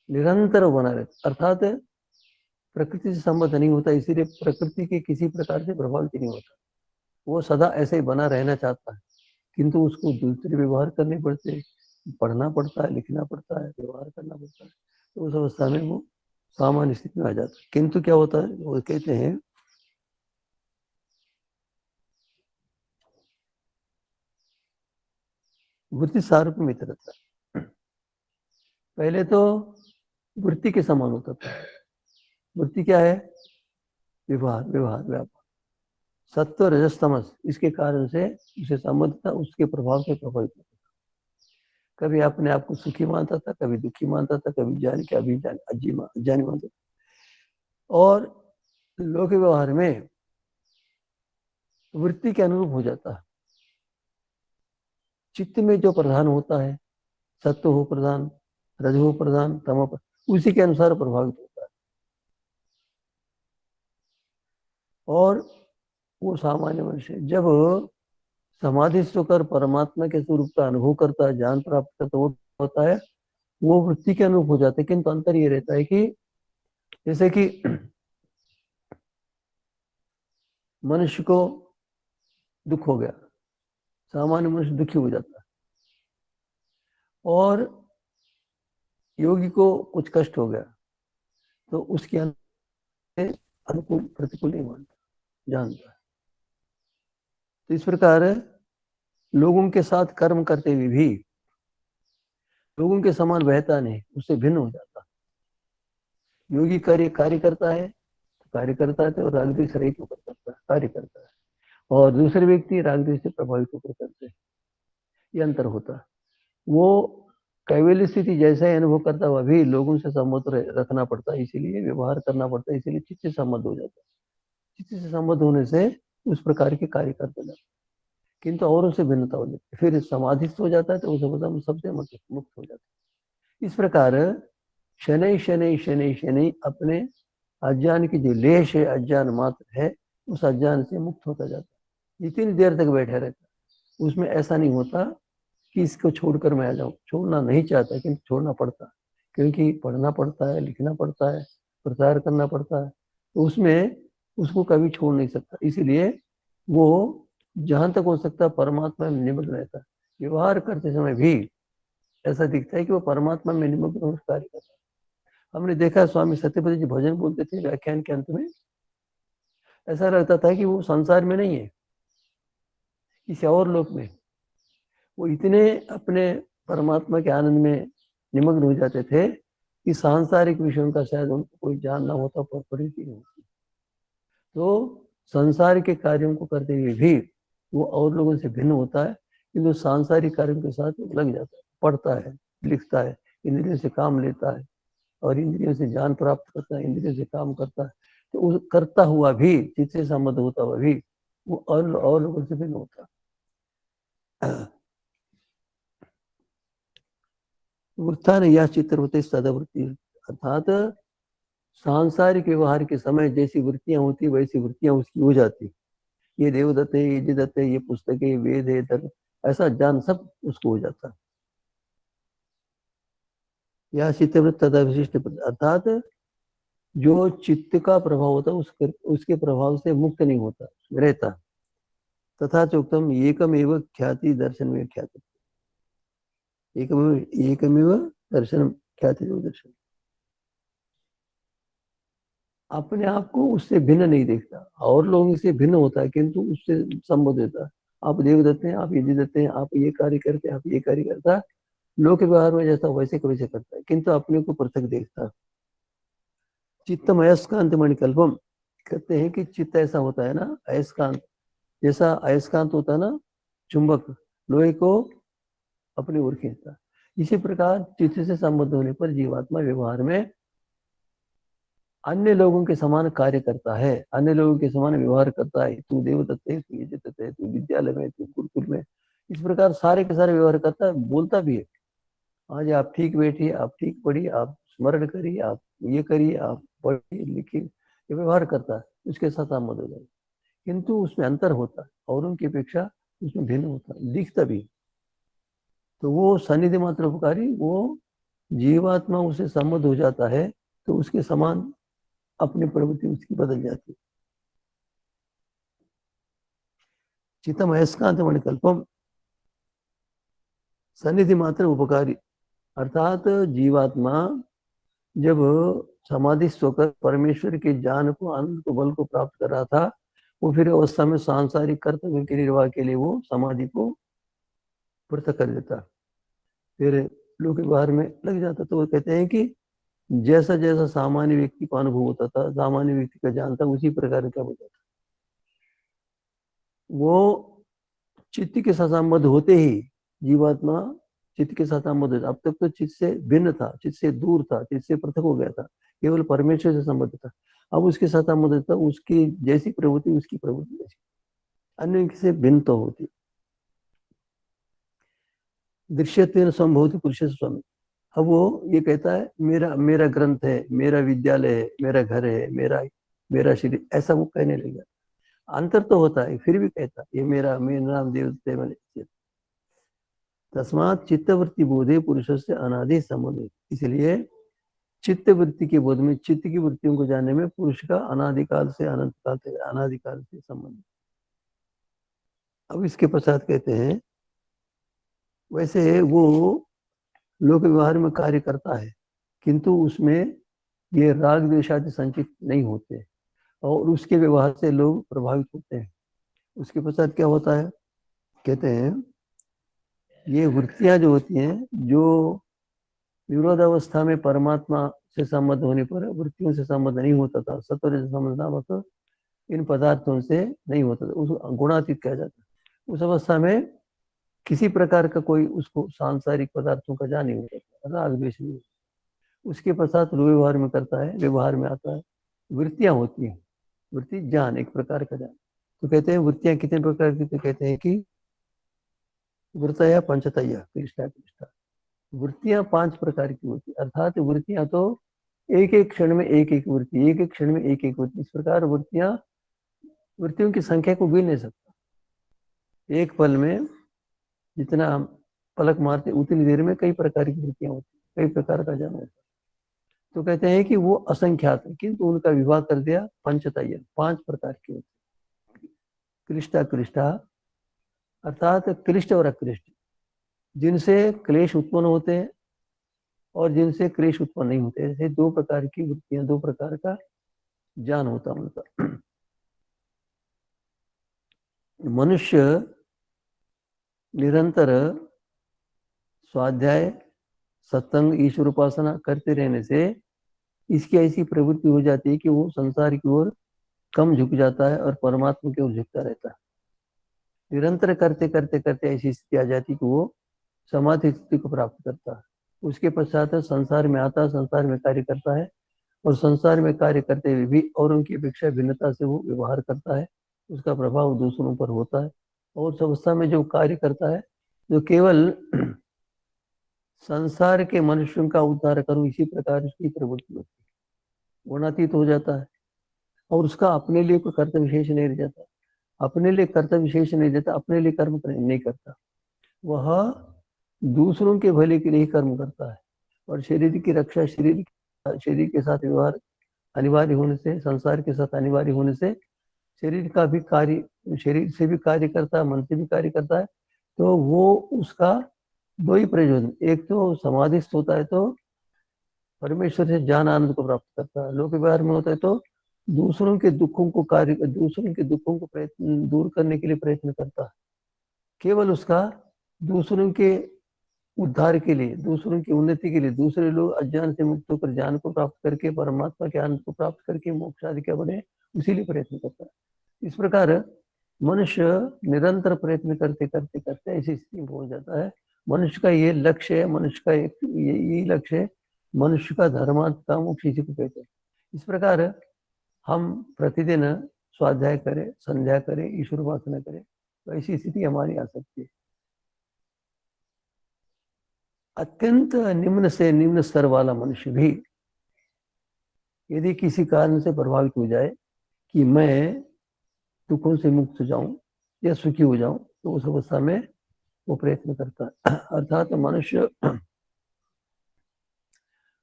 निरंतर बना रहता। अर्थात प्रकृति से संबंध नहीं होता, इसीलिए प्रकृति के किसी प्रकार से प्रभावित नहीं होता। वो सदा ऐसे ही बना रहना चाहता है, किंतु उसको दूसरे व्यवहार करने पड़ते हैं, पढ़ना पड़ता है, लिखना पड़ता है, व्यवहार करना पड़ता है। तो उस अवस्था में वो सामान्य स्थिति में आ जाता है। किंतु क्या होता है, वो कहते हैं वृत्ति सारूप में रहता है। पहले तो वृत्ति के समान होता था। वृत्ति क्या है, व्यवहार, व्यवहार, व्यापार, सत्व रजस तमस, इसके कारण से उसे संबंध था, उसके प्रभाव से प्रभावित होता था। कभी अपने आप को सुखी मानता था, कभी दुखी मानता था, कभी जान के अभी जानी मानता था। और लोक व्यवहार में वृत्ति के अनुरूप हो जाता है। चित्त में जो प्रधान होता है, सत्व हो प्रधान, रज हो प्रधान, तम हो प्रधान, उसी के अनुसार प्रभावित होता है। और वो सामान्य मनुष्य जब समाधि होकर परमात्मा के स्वरूप का अनुभव करता है, ज्ञान प्राप्त करता, वो होता है वो वृत्ति के अनुरूप हो जाते हैं। किंतु अंतर ये रहता है कि जैसे कि मनुष्य को दुख हो गया, सामान्य मनुष्य दुखी हो जाता है, और योगी को कुछ कष्ट हो गया तो उसके अंदर अनुकूल प्रतिकूल नहीं मानता, जानता है। तो इस प्रकार लोगों के साथ कर्म करते हुए भी लोगों के समान बहता नहीं, उससे भिन्न हो जाता। योगी कार्य करता है तो कार्य करता है तो राग द्वेष रहित होकर करता है, कार्य करता है, और दूसरे व्यक्ति राग द्वेष से प्रभावित होकर करते हैं। ये अंतर होता है। वो कैवल्य स्थिति जैसा ही अनुभव करता हुआ भी लोगों से संबंध रखना पड़ता है, इसीलिए व्यवहार करना पड़ता है, इसीलिए चित्त से संबंध हो जाता है। चित्त से संबंध होने से उस प्रकार के कार्य करते जाते, किंतु औरों से भिन्नता हो जाती है। फिर समाधिस्थ हो जाता है तो उसे सबसे मुक्त हो जाता है। इस प्रकार शनै शनै शनै शनै अपने अज्ञान की जो लेश है, अज्ञान मात्र है, उस अज्ञान से मुक्त होता जाता है। जितनी देर तक बैठे रहता है उसमें ऐसा नहीं होता कि इसको छोड़कर मैं आ जाऊं। छोड़ना नहीं चाहता, किंतु छोड़ना पड़ता है, क्योंकि पढ़ना पड़ता है, लिखना पड़ता है, प्रचार करना पड़ता है, तो उसमें उसको कभी छोड़ नहीं सकता। इसीलिए वो जहां तक हो सकता है परमात्मा में निमग्न रहता है। व्यवहार करते समय भी ऐसा दिखता है कि वो परमात्मा में निमग्न होकर कार्य करता है। हमने देखा स्वामी सत्यपति जी भजन बोलते थे व्याख्यान के अंत में, ऐसा लगता था कि वो संसार में नहीं है, किसी और लोक में। वो इतने अपने परमात्मा के आनंद में निमग्न हो जाते थे कि सांसारिक विषयों का शायद उनको कोई ज्ञान ना होता, पर परिधि नहीं होती। तो संसार के कार्यों को करते हुए भी वो और लोगों से भिन्न होता है, किंतु सांसारिक कार्यों के साथ लग जाता है, पढ़ता है, लिखता है, इंद्रियों से काम लेता है और इंद्रियों से ज्ञान प्राप्त करता है, इंद्रियों से काम करता है। तो उस करता हुआ भी, चित्त से संबद्ध होता हुआ भी वो और लोगों से भिन्न होता है। उत्थान या चित्रवृत्ति सदवृत्ति, अर्थात सांसारिक व्यवहार के समय जैसी वृत्तियां होती वैसी वृत्तियां उसकी हो जाती। ये देवदत्त है, ये दत्त है, ये पुस्तक है, वेद है, धर्म, ऐसा ज्ञान सब उसको हो जाता। या चित्तवृत्त तथा विशिष्ट, अर्थात जो चित्त का प्रभाव होता है उसके प्रभाव से मुक्त नहीं होता, रहता। तथा चोक्तम एकमेव ख्याति दर्शन में ख्याति, एकमेव दर्शन ख्याति दर्शन, अपने आप को उससे भिन्न नहीं देखता, और लोगों से भिन्न होता है, किंतु उससे संबोध देता है। आप देवदत्त हैं, आप यदि दत्त हैं, आप ये कार्य करते हैं, आप ये कार्य करता है, लोक व्यवहार में जैसा वैसे का वैसे करता है, किंतु अपने को पृथक देखता है। चित्तम अयस्कांत मणिकल्पम, कहते हैं कि चित्त ऐसा होता है ना, अयस्कांत, जैसा अयस्कांत होता है ना, चुंबक लोहे को अपनी ओर खींचता है, इसी प्रकार चित्त से संबद्ध होने पर जीवात्मा व्यवहार में अन्य लोगों के समान कार्य करता है, अन्य लोगों के समान व्यवहार करता है। तू देवदत्त है, तू ये दत्त है, तू विद्यालय में, तू गुरुकुल में, इस प्रकार सारे के सारे व्यवहार करता है, बोलता भी है। आज आप ठीक बैठिए, आप ठीक पढ़िए, आप स्मरण करिए, आप ये करिए, आप पढ़िए लिखिए, ये व्यवहार करता है, उसके साथ आप मदद हो जाए, किंतु उसमें अंतर होता है, और उनकी अपेक्षा उसमें भिन्न होता है, दिखता भी। तो वो सन्निधि मात्र उपकारी, वो जीवात्मा उसे संबद्ध हो जाता है तो उसके समान अपनी प्रवृत्ति उसकी बदल जाती है। चित्तम अयस्कांत मणिकल्पम, सन्निधि मात्र उपकारी, अर्थात जीवात्मा जब समाधि होकर परमेश्वर के ज्ञान को, आनंद को, बल को प्राप्त कर रहा था, वो फिर अवस्था में सांसारिक कर्तव्य के निर्वाह के लिए वो समाधि को पृथक कर देता, फिर लोक व्यवहार में लग जाता। तो वो कहते हैं कि जैसा जैसा सामान्य व्यक्ति को अनुभव होता था, सामान्य व्यक्ति का ज्ञान था, उसी प्रकार का होता था। वो चित्त के साथ संबद्ध होते ही जीवात्मा चित्त के साथ संबद्ध, अब तक तो चित्त से भिन्न था, चित्त से दूर था, चित्त से पृथक हो गया था, केवल परमेश्वर से संबद्ध था। अब उसके साथ संबद्ध था, उसकी जैसी प्रवृत्ति उसकी प्रवृत्ति जैसी, अन्य से भिन्न तो होती। दृश्यत्वेन संभवति पुरुष स्वामी, अब वो ये कहता है मेरा मेरा ग्रंथ है, मेरा विद्यालय है, मेरा घर है, मेरा शरीर, ऐसा वो कहने लग जाता। अंतर तो होता है, फिर भी कहता ये मेरा नाम देवते मैंने। तस्मात चित्तवृत्ति बोधे पुरुष से अनादि संबंध, इसलिए चित्त वृत्ति के बोध में, चित्त की वृत्तियों को जानने में पुरुष का अनादिकाल से अनंत काल तक, अनादिकाल से संबंध। अब इसके पश्चात कहते हैं वैसे वो लोक व्यवहार में कार्य करता है, किंतु उसमें ये राग द्वेषादि संचित नहीं होते, और उसके व्यवहार से लोग प्रभावित होते हैं। उसके पश्चात क्या होता है, कहते हैं ये वृत्तियां जो होती हैं, जो विरोधावस्था में परमात्मा से संबद्ध होने पर वृत्तियों से संबद्ध नहीं होता था, सत्व से संबद्ध नामक इन पदार्थों से नहीं होता था, उस गुणातीत कहा जाता है। उस अवस्था में किसी प्रकार का कोई उसको सांसारिक पदार्थों का ज्ञान नहीं होता था, राग द्वेष नहीं। उसके पश्चात व्यवहार में करता है, व्यवहार में आता है, वृत्तियां होती हैं। वृत्ति ज्ञान, एक प्रकार का ज्ञान। तो कहते हैं वृत्तियां कितने प्रकार की, तो कहते हैं कि वृत्तया पंचतया कृष्णा कृष्णा, वृत्तियां 5 प्रकार की होती, अर्थात वृत्तियां तो एक एक क्षण में एक एक वृत्ति, एक एक क्षण में एक एक वृत्ति, इस प्रकार वृत्तियां, वृत्तियों की संख्या को गिन नहीं सकता। एक पल में जितना हम पलक मारते उतनी देर में कई प्रकार की वृत्तियां होती, कई प्रकार का जन्म होता है। तो कहते हैं कि वो असंख्यात है, किंतु उनका विभाग कर दिया पंचतय, 5 प्रकार की होती। कृष्टा कृष्टा अर्थात क्लिष्ट और अक्लिष्ट, जिनसे क्लेश उत्पन्न होते हैं और जिनसे क्लेश उत्पन्न नहीं होते, ऐसे 2 प्रकार की वृत्तियां, 2 प्रकार का ज्ञान होता है उनका। मनुष्य निरंतर स्वाध्याय, सत्संग, ईश्वर उपासना करते रहने से इसकी ऐसी प्रवृत्ति हो जाती है कि वो संसार की ओर कम झुक जाता है और परमात्मा की ओर झुकता रहता है। निरंतर करते करते करते ऐसी स्थिति आ जाती है कि वो समाधि स्थिति को प्राप्त करता है। उसके पश्चात संसार में आता है, संसार में कार्य करता है, और संसार में कार्य करते हुए भी और उनकी अपेक्षा भिन्नता से वो व्यवहार करता है, उसका प्रभाव दूसरों पर होता है। और उस अवस्था में जो कार्य करता है, जो केवल संसार के मनुष्यों का उद्धार करूं, इसी प्रकार उसकी प्रवृत्ति होती है, गुणातीत हो जाता है, और उसका अपने लिए कोई कर्तव्य विशेष नहीं रह जाता, अपने लिए कर्तव्य विशेष नहीं देता, अपने लिए कर्म नहीं करता, वह दूसरों के भले के लिए ही कर्म करता है। और शरीर की रक्षा, शरीर के साथ व्यवहार अनिवार्य होने से, संसार के साथ अनिवार्य होने से शरीर का भी कार्य, शरीर से भी कार्य करता है, मन से भी कार्य करता है। तो वो उसका 2 ही प्रयोजन, एक तो समाधिस्थ होता है तो परमेश्वर से ज्ञान आनंद को प्राप्त करता है, लोक व्यवहार में होता है तो दूसरों के दुखों को दूर करने के लिए प्रयत्न करता है। केवल उसका दूसरों के उद्धार के लिए, दूसरों की उन्नति के लिए, दूसरे लोग अज्ञान से मुक्त होकर ज्ञान को प्राप्त करके परमात्मा के आनंद को प्राप्त करके मोक्ष आदि क्या बने, उसीलिए प्रयत्न करता है। इस प्रकार मनुष्य निरंतर प्रयत्न करते करते करते ऐसी स्थिति में पहुंच जाता है। मनुष्य का ये लक्ष्य है, मनुष्य का एक यही लक्ष्य है, मनुष्य का धर्मार्थ का मोक्ष इसी को कहते हैं। इस प्रकार हम प्रतिदिन स्वाध्याय करें, संध्या करें, ईश्वर उपासना करें, तो ऐसी स्थिति हमारी आ सकती है। अत्यंत निम्न से निम्न स्तर वाला मनुष्य भी यदि किसी कारण से प्रभावित हो जाए कि मैं दुखों से मुक्त हो जाऊं या सुखी हो जाऊं, तो उस अवस्था में वो प्रयत्न करता है। अर्थात मनुष्य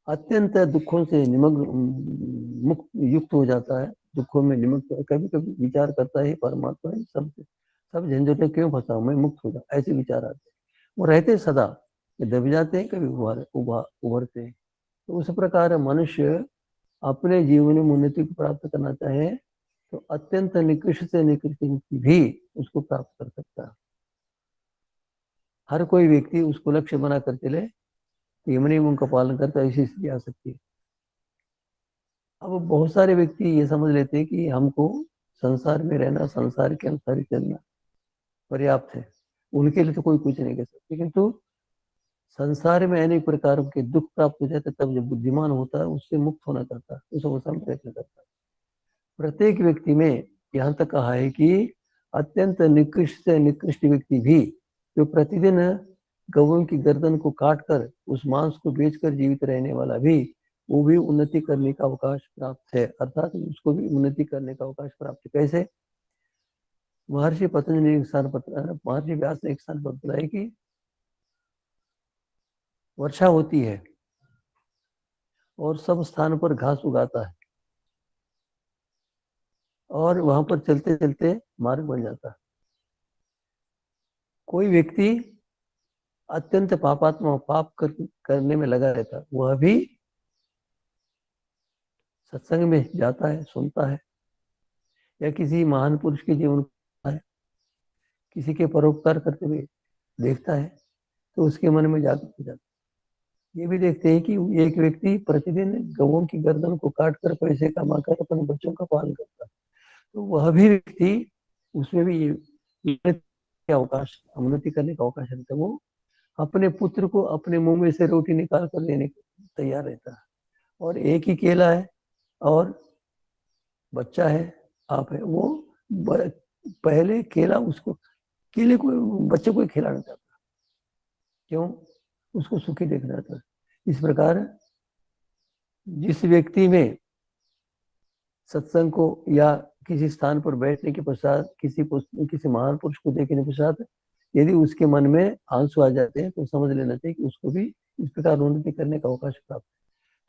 अत्यंत दुखों से मुक्त युक्त हो जाता है, दुखों में निमग्न, कभी कभी विचार करता है परमात्मा सब झंझटें क्यों फंसा हूं, मैं मुक्त हो जाऊं, ऐसे विचार आते हैं। वो रहते सदा, दब जाते हैं, कभी उभरते हैं। तो उस प्रकार मनुष्य अपने जीवन में उन्नति को प्राप्त करना चाहे तो अत्यंत निकृष्ट से निकृष्ट मुक्ति भी उसको प्राप्त कर सकता है। हर कोई व्यक्ति उसको लक्ष्य बना कर चले, यम नियमों का पालन करता ऐसी स्थिति आ सकती है। अब बहुत सारे व्यक्ति ये समझ लेते हैं कि हमको संसार में रहना, संसार के अनुसार ही चलना पर्याप्त है, उनके लिए तो कोई कुछ नहीं कर सकते। किंतु संसार में अनेक प्रकार के दुख प्राप्त हो जाते, तब जब बुद्धिमान होता है उससे मुक्त होना चाहता है, उस अवस्था में प्रयत्न करता है। प्रत्येक व्यक्ति में यहाँ तक कहा है कि अत्यंत निकृष्ट से निकृष्ट व्यक्ति भी जो प्रतिदिन गौओं की गर्दन को काटकर उस मांस को बेचकर जीवित रहने वाला भी, वो भी उन्नति करने का अवकाश प्राप्त है, अर्थात उसको भी उन्नति करने का अवकाश प्राप्त है। कैसे? महर्षि पतंजलि ने एक स्थान पर, महर्षि व्यास ने एक स्थान पर बताया कि वर्षा होती है और सब स्थान पर घास उगाता है और वहां पर चलते चलते मार्ग बन जाता है। कोई व्यक्ति अत्यंत पापात्मा, करने में लगा रहता है, वह भी सत्संग में जाता है, सुनता है, या किसी महान पुरुष के जीवन को है, किसी के परोपकार करते हुए देखता है तो उसके मन में जागृत हो जाता है। ये भी देखते हैं कि एक व्यक्ति प्रतिदिन गौओं की गर्दन को काट कर पैसे कमाकर अपने बच्चों का पालन करता है, तो वह भी व्यक्ति उसमें भी अवकाश उन्नति करने का अवकाश रहता है। वो अपने पुत्र को अपने मुंह में से रोटी निकाल कर देने को तैयार रहता है। और एक ही केला है और बच्चा है, आप है, वो पहले केला उसको केले को बच्चे को खिलाना चाहता, क्यों? उसको सुखी देखना चाहता। इस प्रकार जिस व्यक्ति में सत्संग को या किसी स्थान पर बैठने के पश्चात किसी महान पुरुष को देखने के पश्चात यदि उसके मन में आंसू आ जाते हैं तो समझ लेना चाहिए कि उसको भी इस प्रकार उन्नति करने का अवकाश प्राप्त है।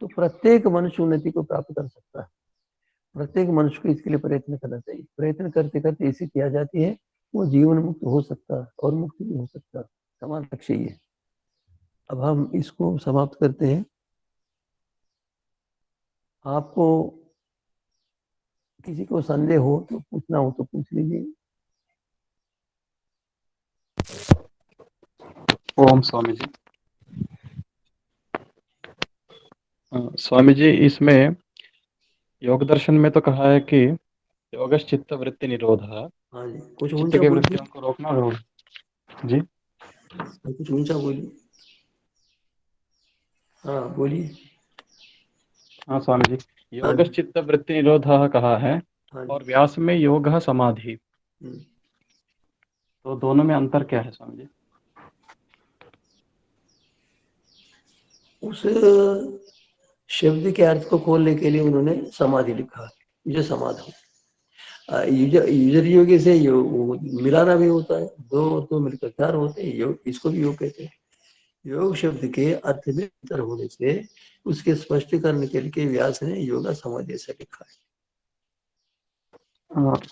तो प्रत्येक मनुष्य उन्नति को प्राप्त कर सकता है, प्रत्येक मनुष्य को इसके लिए प्रयत्न करना चाहिए। प्रयत्न करते करते स्थिति आ जाती है, वो जीवन मुक्त हो सकता है और मुक्त भी हो सकता है। समान लक्ष्य ये। अब हम इसको समाप्त करते हैं। आपको किसी को संदेह हो तो पूछना हो तो पूछ लीजिए। ओम स्वामी जी। स्वामी जी, इसमें योग दर्शन में तो कहा है कि योगश चित्त वृत्ति निरोध, हाँ जी, कुछ चित्त ऊंचा के बोलिए, वृत्तियों को रोकना होगा जी। कुछ ऊंचा बोलिए। हाँ बोलिए। हाँ स्वामी जी, हाँ योगश जी, चित्त वृत्ति निरोध कहा है हाँ और जी। व्यास में योग समाधि, हम्म। तो दोनों में अंतर क्या है स्वामी जी? उस शब्द के अर्थ को खोलने के लिए उन्होंने समाधि लिखा, जो समाधि यूजर योगी से मिलाना भी होता है, दो और दो मिलकर चार होते हैं, योग, इसको भी योग कहते हैं। योग शब्द के अर्थ में अंतर होने से उसके स्पष्टीकरण के लिए व्यास ने योगा समाधि से लिखा है।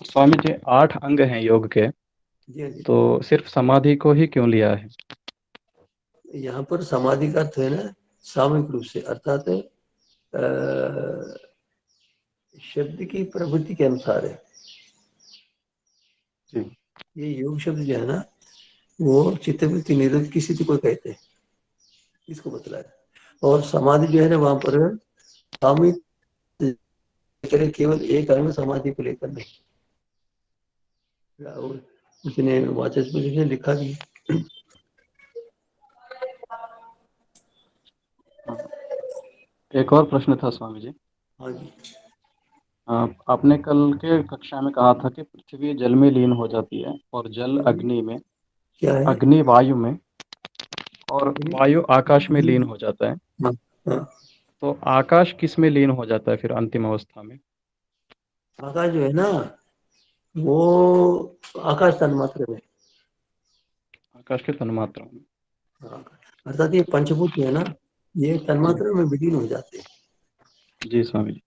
स्वामी जी, 8 अंग हैं योग के, जी जी। तो सिर्फ समाधि को ही क्यों लिया है? यहाँ पर समाधि का अर्थ है ना सामूहिक रूप से, अर्थात शब्द की प्रवृत्ति के अनुसार है जी। ये योग शब्द जो है ना, वो चित्तवृत्ति निरोध की स्थिति को कहते हैं, इसको बतलाया। और समाधि जो है ना, वहां पर सामूहिक केवल एक अंग समाधि को लेकर नहीं। और उसने वाचस्पति ने लिखा भी। एक और प्रश्न था स्वामी जी। हाँ जी। आपने कल के कक्षा में कहा था कि पृथ्वी जल में लीन हो जाती है और जल हाँ जी। अग्नि में, क्या है? अग्नि वायु में और वायु आकाश में लीन हो जाता है। हाँ, हाँ। तो आकाश किस में लीन हो जाता है फिर अंतिम अवस्था में? आकाश जो है ना, वो आकाश तन्मात्र में, आकाश के तन्मात्रा में। हाँ, अर्थात ये पंचभूत जो है ना, ये तन्मात्र में विलीन हो जाते हैं। जी स्वामी जी।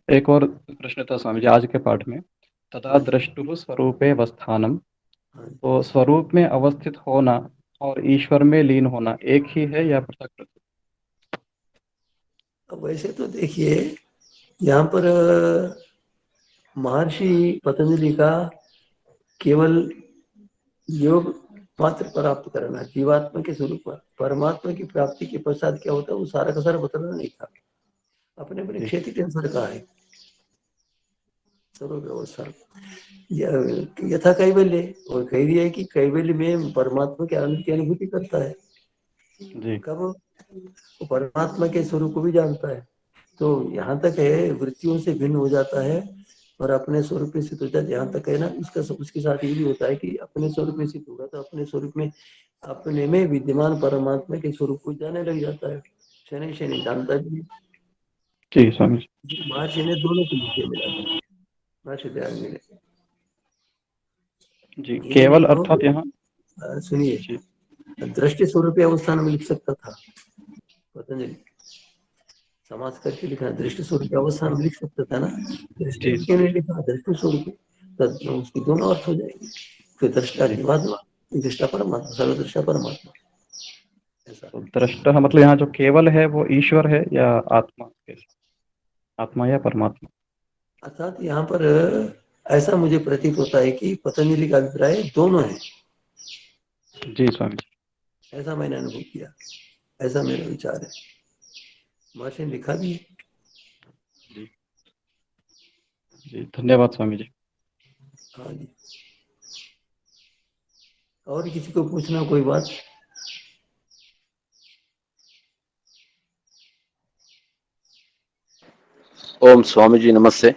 एक और प्रश्न था स्वामी जी आज के पाठ में, तथा द्रष्टुः स्वरूपे अवस्थानम, हाँ जी। तो स्वरूप में अवस्थित होना और ईश्वर में लीन होना एक ही है या पृथक पृथक? अब वैसे तो देखिए, यहाँ पर महर्षि पतंजलि का केवल योग मात्र प्राप्त करना, जीवात्मा के स्वरूप पर परमात्मा की प्राप्ति के पश्चात क्या होता है वो सारा का सारा बताना नहीं था। अपने अपने क्षेत्र के अनुसार कहा है स्वरूप अवस्था। यथा कैवल्य, और कह दिया है कि कैवल्य में परमात्मा के आनंद की अनुभूति करता है। जी। कब? वो परमात्मा के स्वरूप को भी जानता है। तो यहाँ तक है वृत्तियों से भिन्न हो जाता है और अपने स्वरूप में स्थित हो जाता है। यहाँ तक है ना, इसका उसके साथ ये भी होता है कि अपने स्वरूप में स्थित होगा तो अपने स्वरूप में, अपने में विद्यमान परमात्मा के स्वरूप को जानने लग जाता है। शनि शनि जानता भी है। जी स्वामी जी। महर्षि ने दोनों को लिखे मिला दिया, महर्षि ध्यान मिले। जी, ये केवल तो अर्थात यहाँ सुनिए, जी दृष्टि स्वरूप अवस्थान में लिख सकता था पतंजलि, समाज करके लिखा, दृष्टि स्वरूप अवस्थान में लिख सकता था ना, दृष्टि जी क्यों नहीं लिखा? दृष्टि स्वरूप, तो उसकी दोनों अर्थ हो जाएंगे। फिर दृष्टा जी। जीवात्मा, दृष्टा परमात्मा, सर्वदृष्टा परमात्मा, ऐसा। तो दृष्टा मतलब यहाँ जो केवल है वो ईश्वर है या आत्मा? कैसे? आत्मा या परमात्मा? अर्थात यहाँ पर ऐसा मुझे प्रतीत होता है कि पतंजलि का अभिप्राय दोनों है, जी स्वामी जी। ऐसा मैंने अनुभव किया, ऐसा मेरा विचार है, महर्षि ने लिखा भी है। जी जी, धन्यवाद स्वामी जी। हाँ जी, और किसी को पूछना कोई बात? ओम स्वामी जी नमस्ते।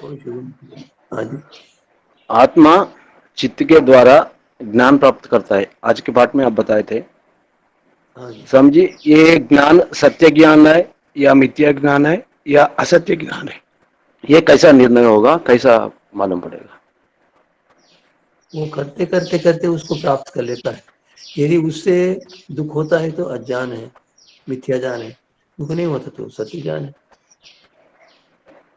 कोई शुभ? हाँ जी, आत्मा चित्त के द्वारा ज्ञान प्राप्त करता है, आज के पाठ में आप बताए थे। हाँ जी। स्वामी जी, ये ज्ञान सत्य ज्ञान है या मिथ्या ज्ञान है या असत्य ज्ञान है, ये कैसा निर्णय होगा, कैसा मालूम पड़ेगा? वो करते करते करते उसको प्राप्त कर लेता है। यदि उससे दुख होता है तो अज्ञान है, मिथ्या ज्ञान है। दुख नहीं होता तो सत्य ज्ञान है।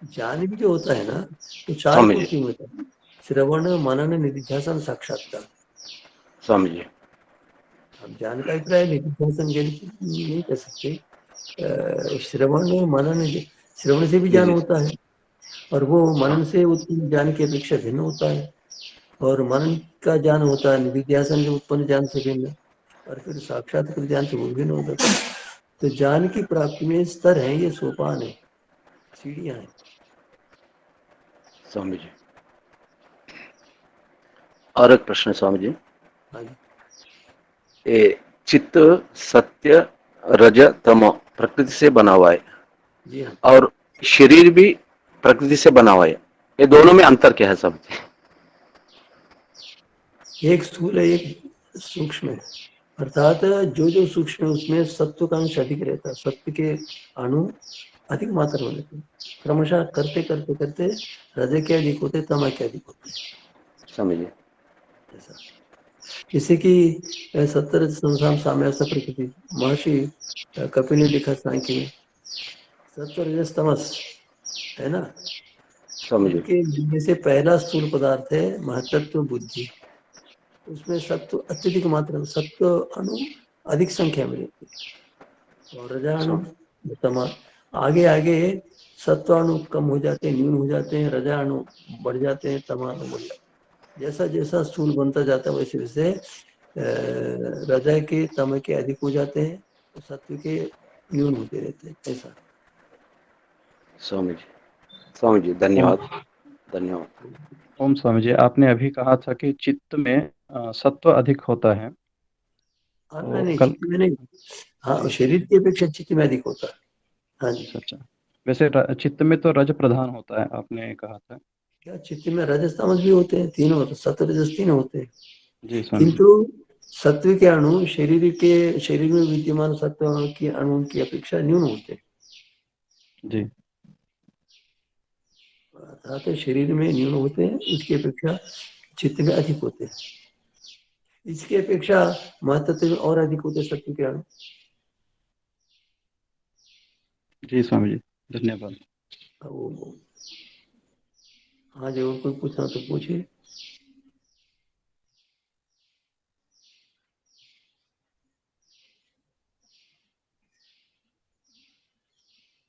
ज्ञान भी जो होता है ना, तो चार स्वामी जी, कोटि में होता है: श्रवण, मनन, निधिध्यासन, साक्षात्कार। स्वामी जी। अब ज्ञान का अभिप्राय निधिध्यासन नहीं कर सकते। श्रवण मनन, श्रवण से भी जी ज्ञान जी। होता है, और वो हाँ, मनन से उत्पन्न ज्ञान की अपेक्षा भिन्न होता है। और मनन का ज्ञान होता है निधिध्यासन से उत्पन्न ज्ञान से भिन्न, और फिर साक्षात्कार ज्ञान से वो भिन्न हो जाता है। तो ज्ञान की प्राप्ति में स्तर है, ये सोपान है, सीढ़ियां हैं। स्वामी जी। और एक प्रश्न है स्वामी जी। हाँ जी, ये चित्त, सत्य, रज, तम प्रकृति से बना हुआ है, जी हाँ। और शरीर भी प्रकृति से बना हुआ है, ये दोनों में अंतर क्या है स्वामी जी? एक स्थूल है, एक सूक्ष्म है। अर्थात जो जो सूक्ष्म है उसमें सत्व का अंश अधिक रहता है, सत्व के अणु अधिक मात्रा में रहते हैं। क्रमशः करते करते करते हृदय के अधिक होते, तम के अधिक होते हैं। स्वामी जी। ऐसा जैसे कि सत्तर संसाम साम्यावस्था प्रकृति, महर्षि कपिल ने लिखा सांख्य में, सत्व रजस तमस है ना, स्वामी जी। उनके मिलने से पहला स्थूल पदार्थ है महतत्व बुद्धि। उसमें सत्व अत्यधिक मात्रा में, सत्व अणु अधिक संख्या में रहते हैं, और रजाणु तमा आगे आगे सत्वाणु कम हो जाते हैं, न्यून हो जाते हैं, रजाणु बढ़ जाते हैं, तमाणु बढ़ जाते हैं। जैसा जैसा स्थूल बनता जाता है वैसे वैसे रजय के तम के अधिक हो जाते हैं, तो सत्व के न्यून होते रहते हैं। ऐसा। स्वामी जी। स्वामी जी ओम धन्यवाद। धन्यवाद। ओम स्वामी जी, आपने अभी कहा था कि चित्त में सत्व अधिक होता है, तो नहीं, कल। चित्त में नहीं। हाँ, जी। शरीर की अपेक्षा चित्त में अधिक होता है। हाँ जी। अच्छा अच्छा। वैसे चित्त में तो रज प्रधान होता है, आपने कहा था। क्या चित्त में रजस तमस भी होते हैं, तीनों होते, सत्व रजस तीन होते हैं। जी स्वामी जी। किंतु सत्व के अणु शरीर में विद्यमान सत्व अणु के अणु की अपेक्षा न्यून होते हैं। जी अर्थात शरीर में न्यून होते हैं, उसकी अपेक्षा चित्त में अधिक होते हैं। इसकी अपेक्षा महत्व में और अधिक होते हैं सत्व के अणु। जी स्वामी जी, धन्यवाद। वो हाँ, जो कोई पूछना तो पूछिए।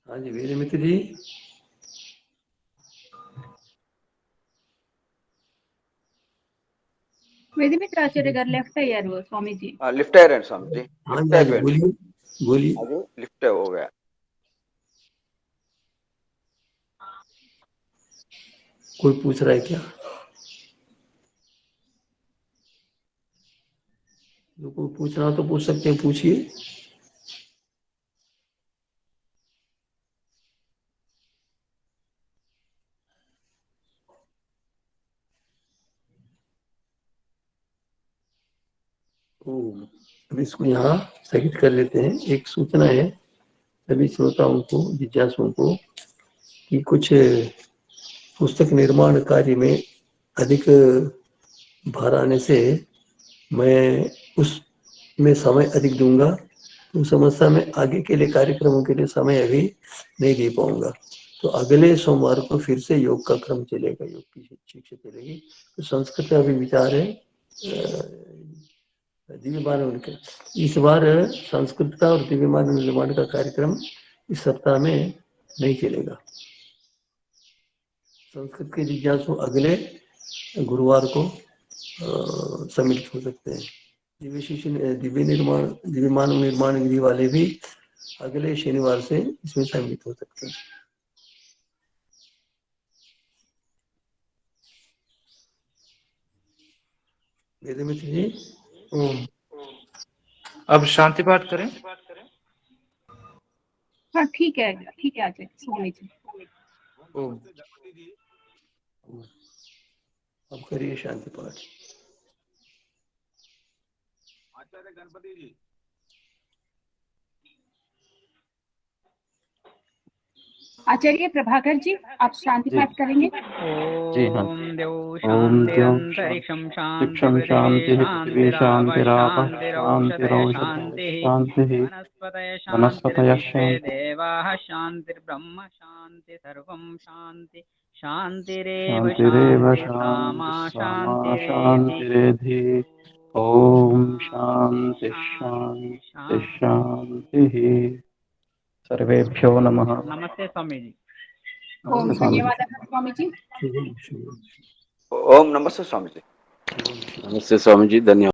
हाँ जी, वीर मित्र जी। वेदमित्राचार्य गाరు లెఫ్ట్ అయ్యారు స్వామీజీ. लिफ्ट है स्वामी जी, हाँ लिफ्ट जी, हाँ जी, అయిపోయింది. बोलिए बोलिए। అది लिफ्ट हो गया. कोई पूछ रहा है क्या? जो कोई पूछना हो तो पूछ सकते हैं, पूछिए। अब इसको यहाँ स्थगित कर लेते हैं। एक सूचना है सभी श्रोताओं को, जिज्ञासुओं को, कि कुछ पुस्तक निर्माण कार्य में अधिक भार आने से मैं उसमें समय अधिक दूंगा, तो समस्या में आगे के लिए कार्यक्रमों के लिए समय अभी नहीं दे पाऊंगा। तो अगले सोमवार को फिर से योग का क्रम चलेगा, योग की शिक्षा चलेगी। तो संस्कृत का भी विचार है, दिव्यमान उनके इस बार संस्कृत का और दिव्यमान निर्माण का कार्यक्रम इस सप्ताह में नहीं चलेगा। संस्कृत के जिज्ञासु अगले गुरुवार को सम्मिलित हो सकते हैं। दिव्य मानव निर्माण विधि वाले भी अगले शनिवार से इसमें सम्मिलित हो सकते हैं। वेदमित्र जी, ओम। अब शांति पाठ करें। हाँ ठीक है आचार्य स्वामी जी। ओम। अब करिए शांति पाठ। आचार्य गणपति जी। आचार्य प्रभाकर जी, आप शांति जी। पाठ करेंगे। जी हाँ। ओम देव ओम देव शांतिरंतरिक्षं शिक्षम शांति पृथ्वी शांतिरापः शांतिरौषधयः शांतिः वनस्पतयः वनस्पतयः शांतिः देवाः शांतिर्ब्रह्म शांति सर्वं शांति शांतिरेव शांतिरेव शांति सामा शांति शांतिरेधि। शांतिरेधि। ओम शांति शांति शांतिः। सर्वेभ्यो नमः। नमस्ते स्वामी जी। ओम नमस्ते स्वामी जी। धन्यवाद स्वामी जी। ओम नमस्ते स्वामी जी। नमस्ते स्वामी जी, धन्यवाद।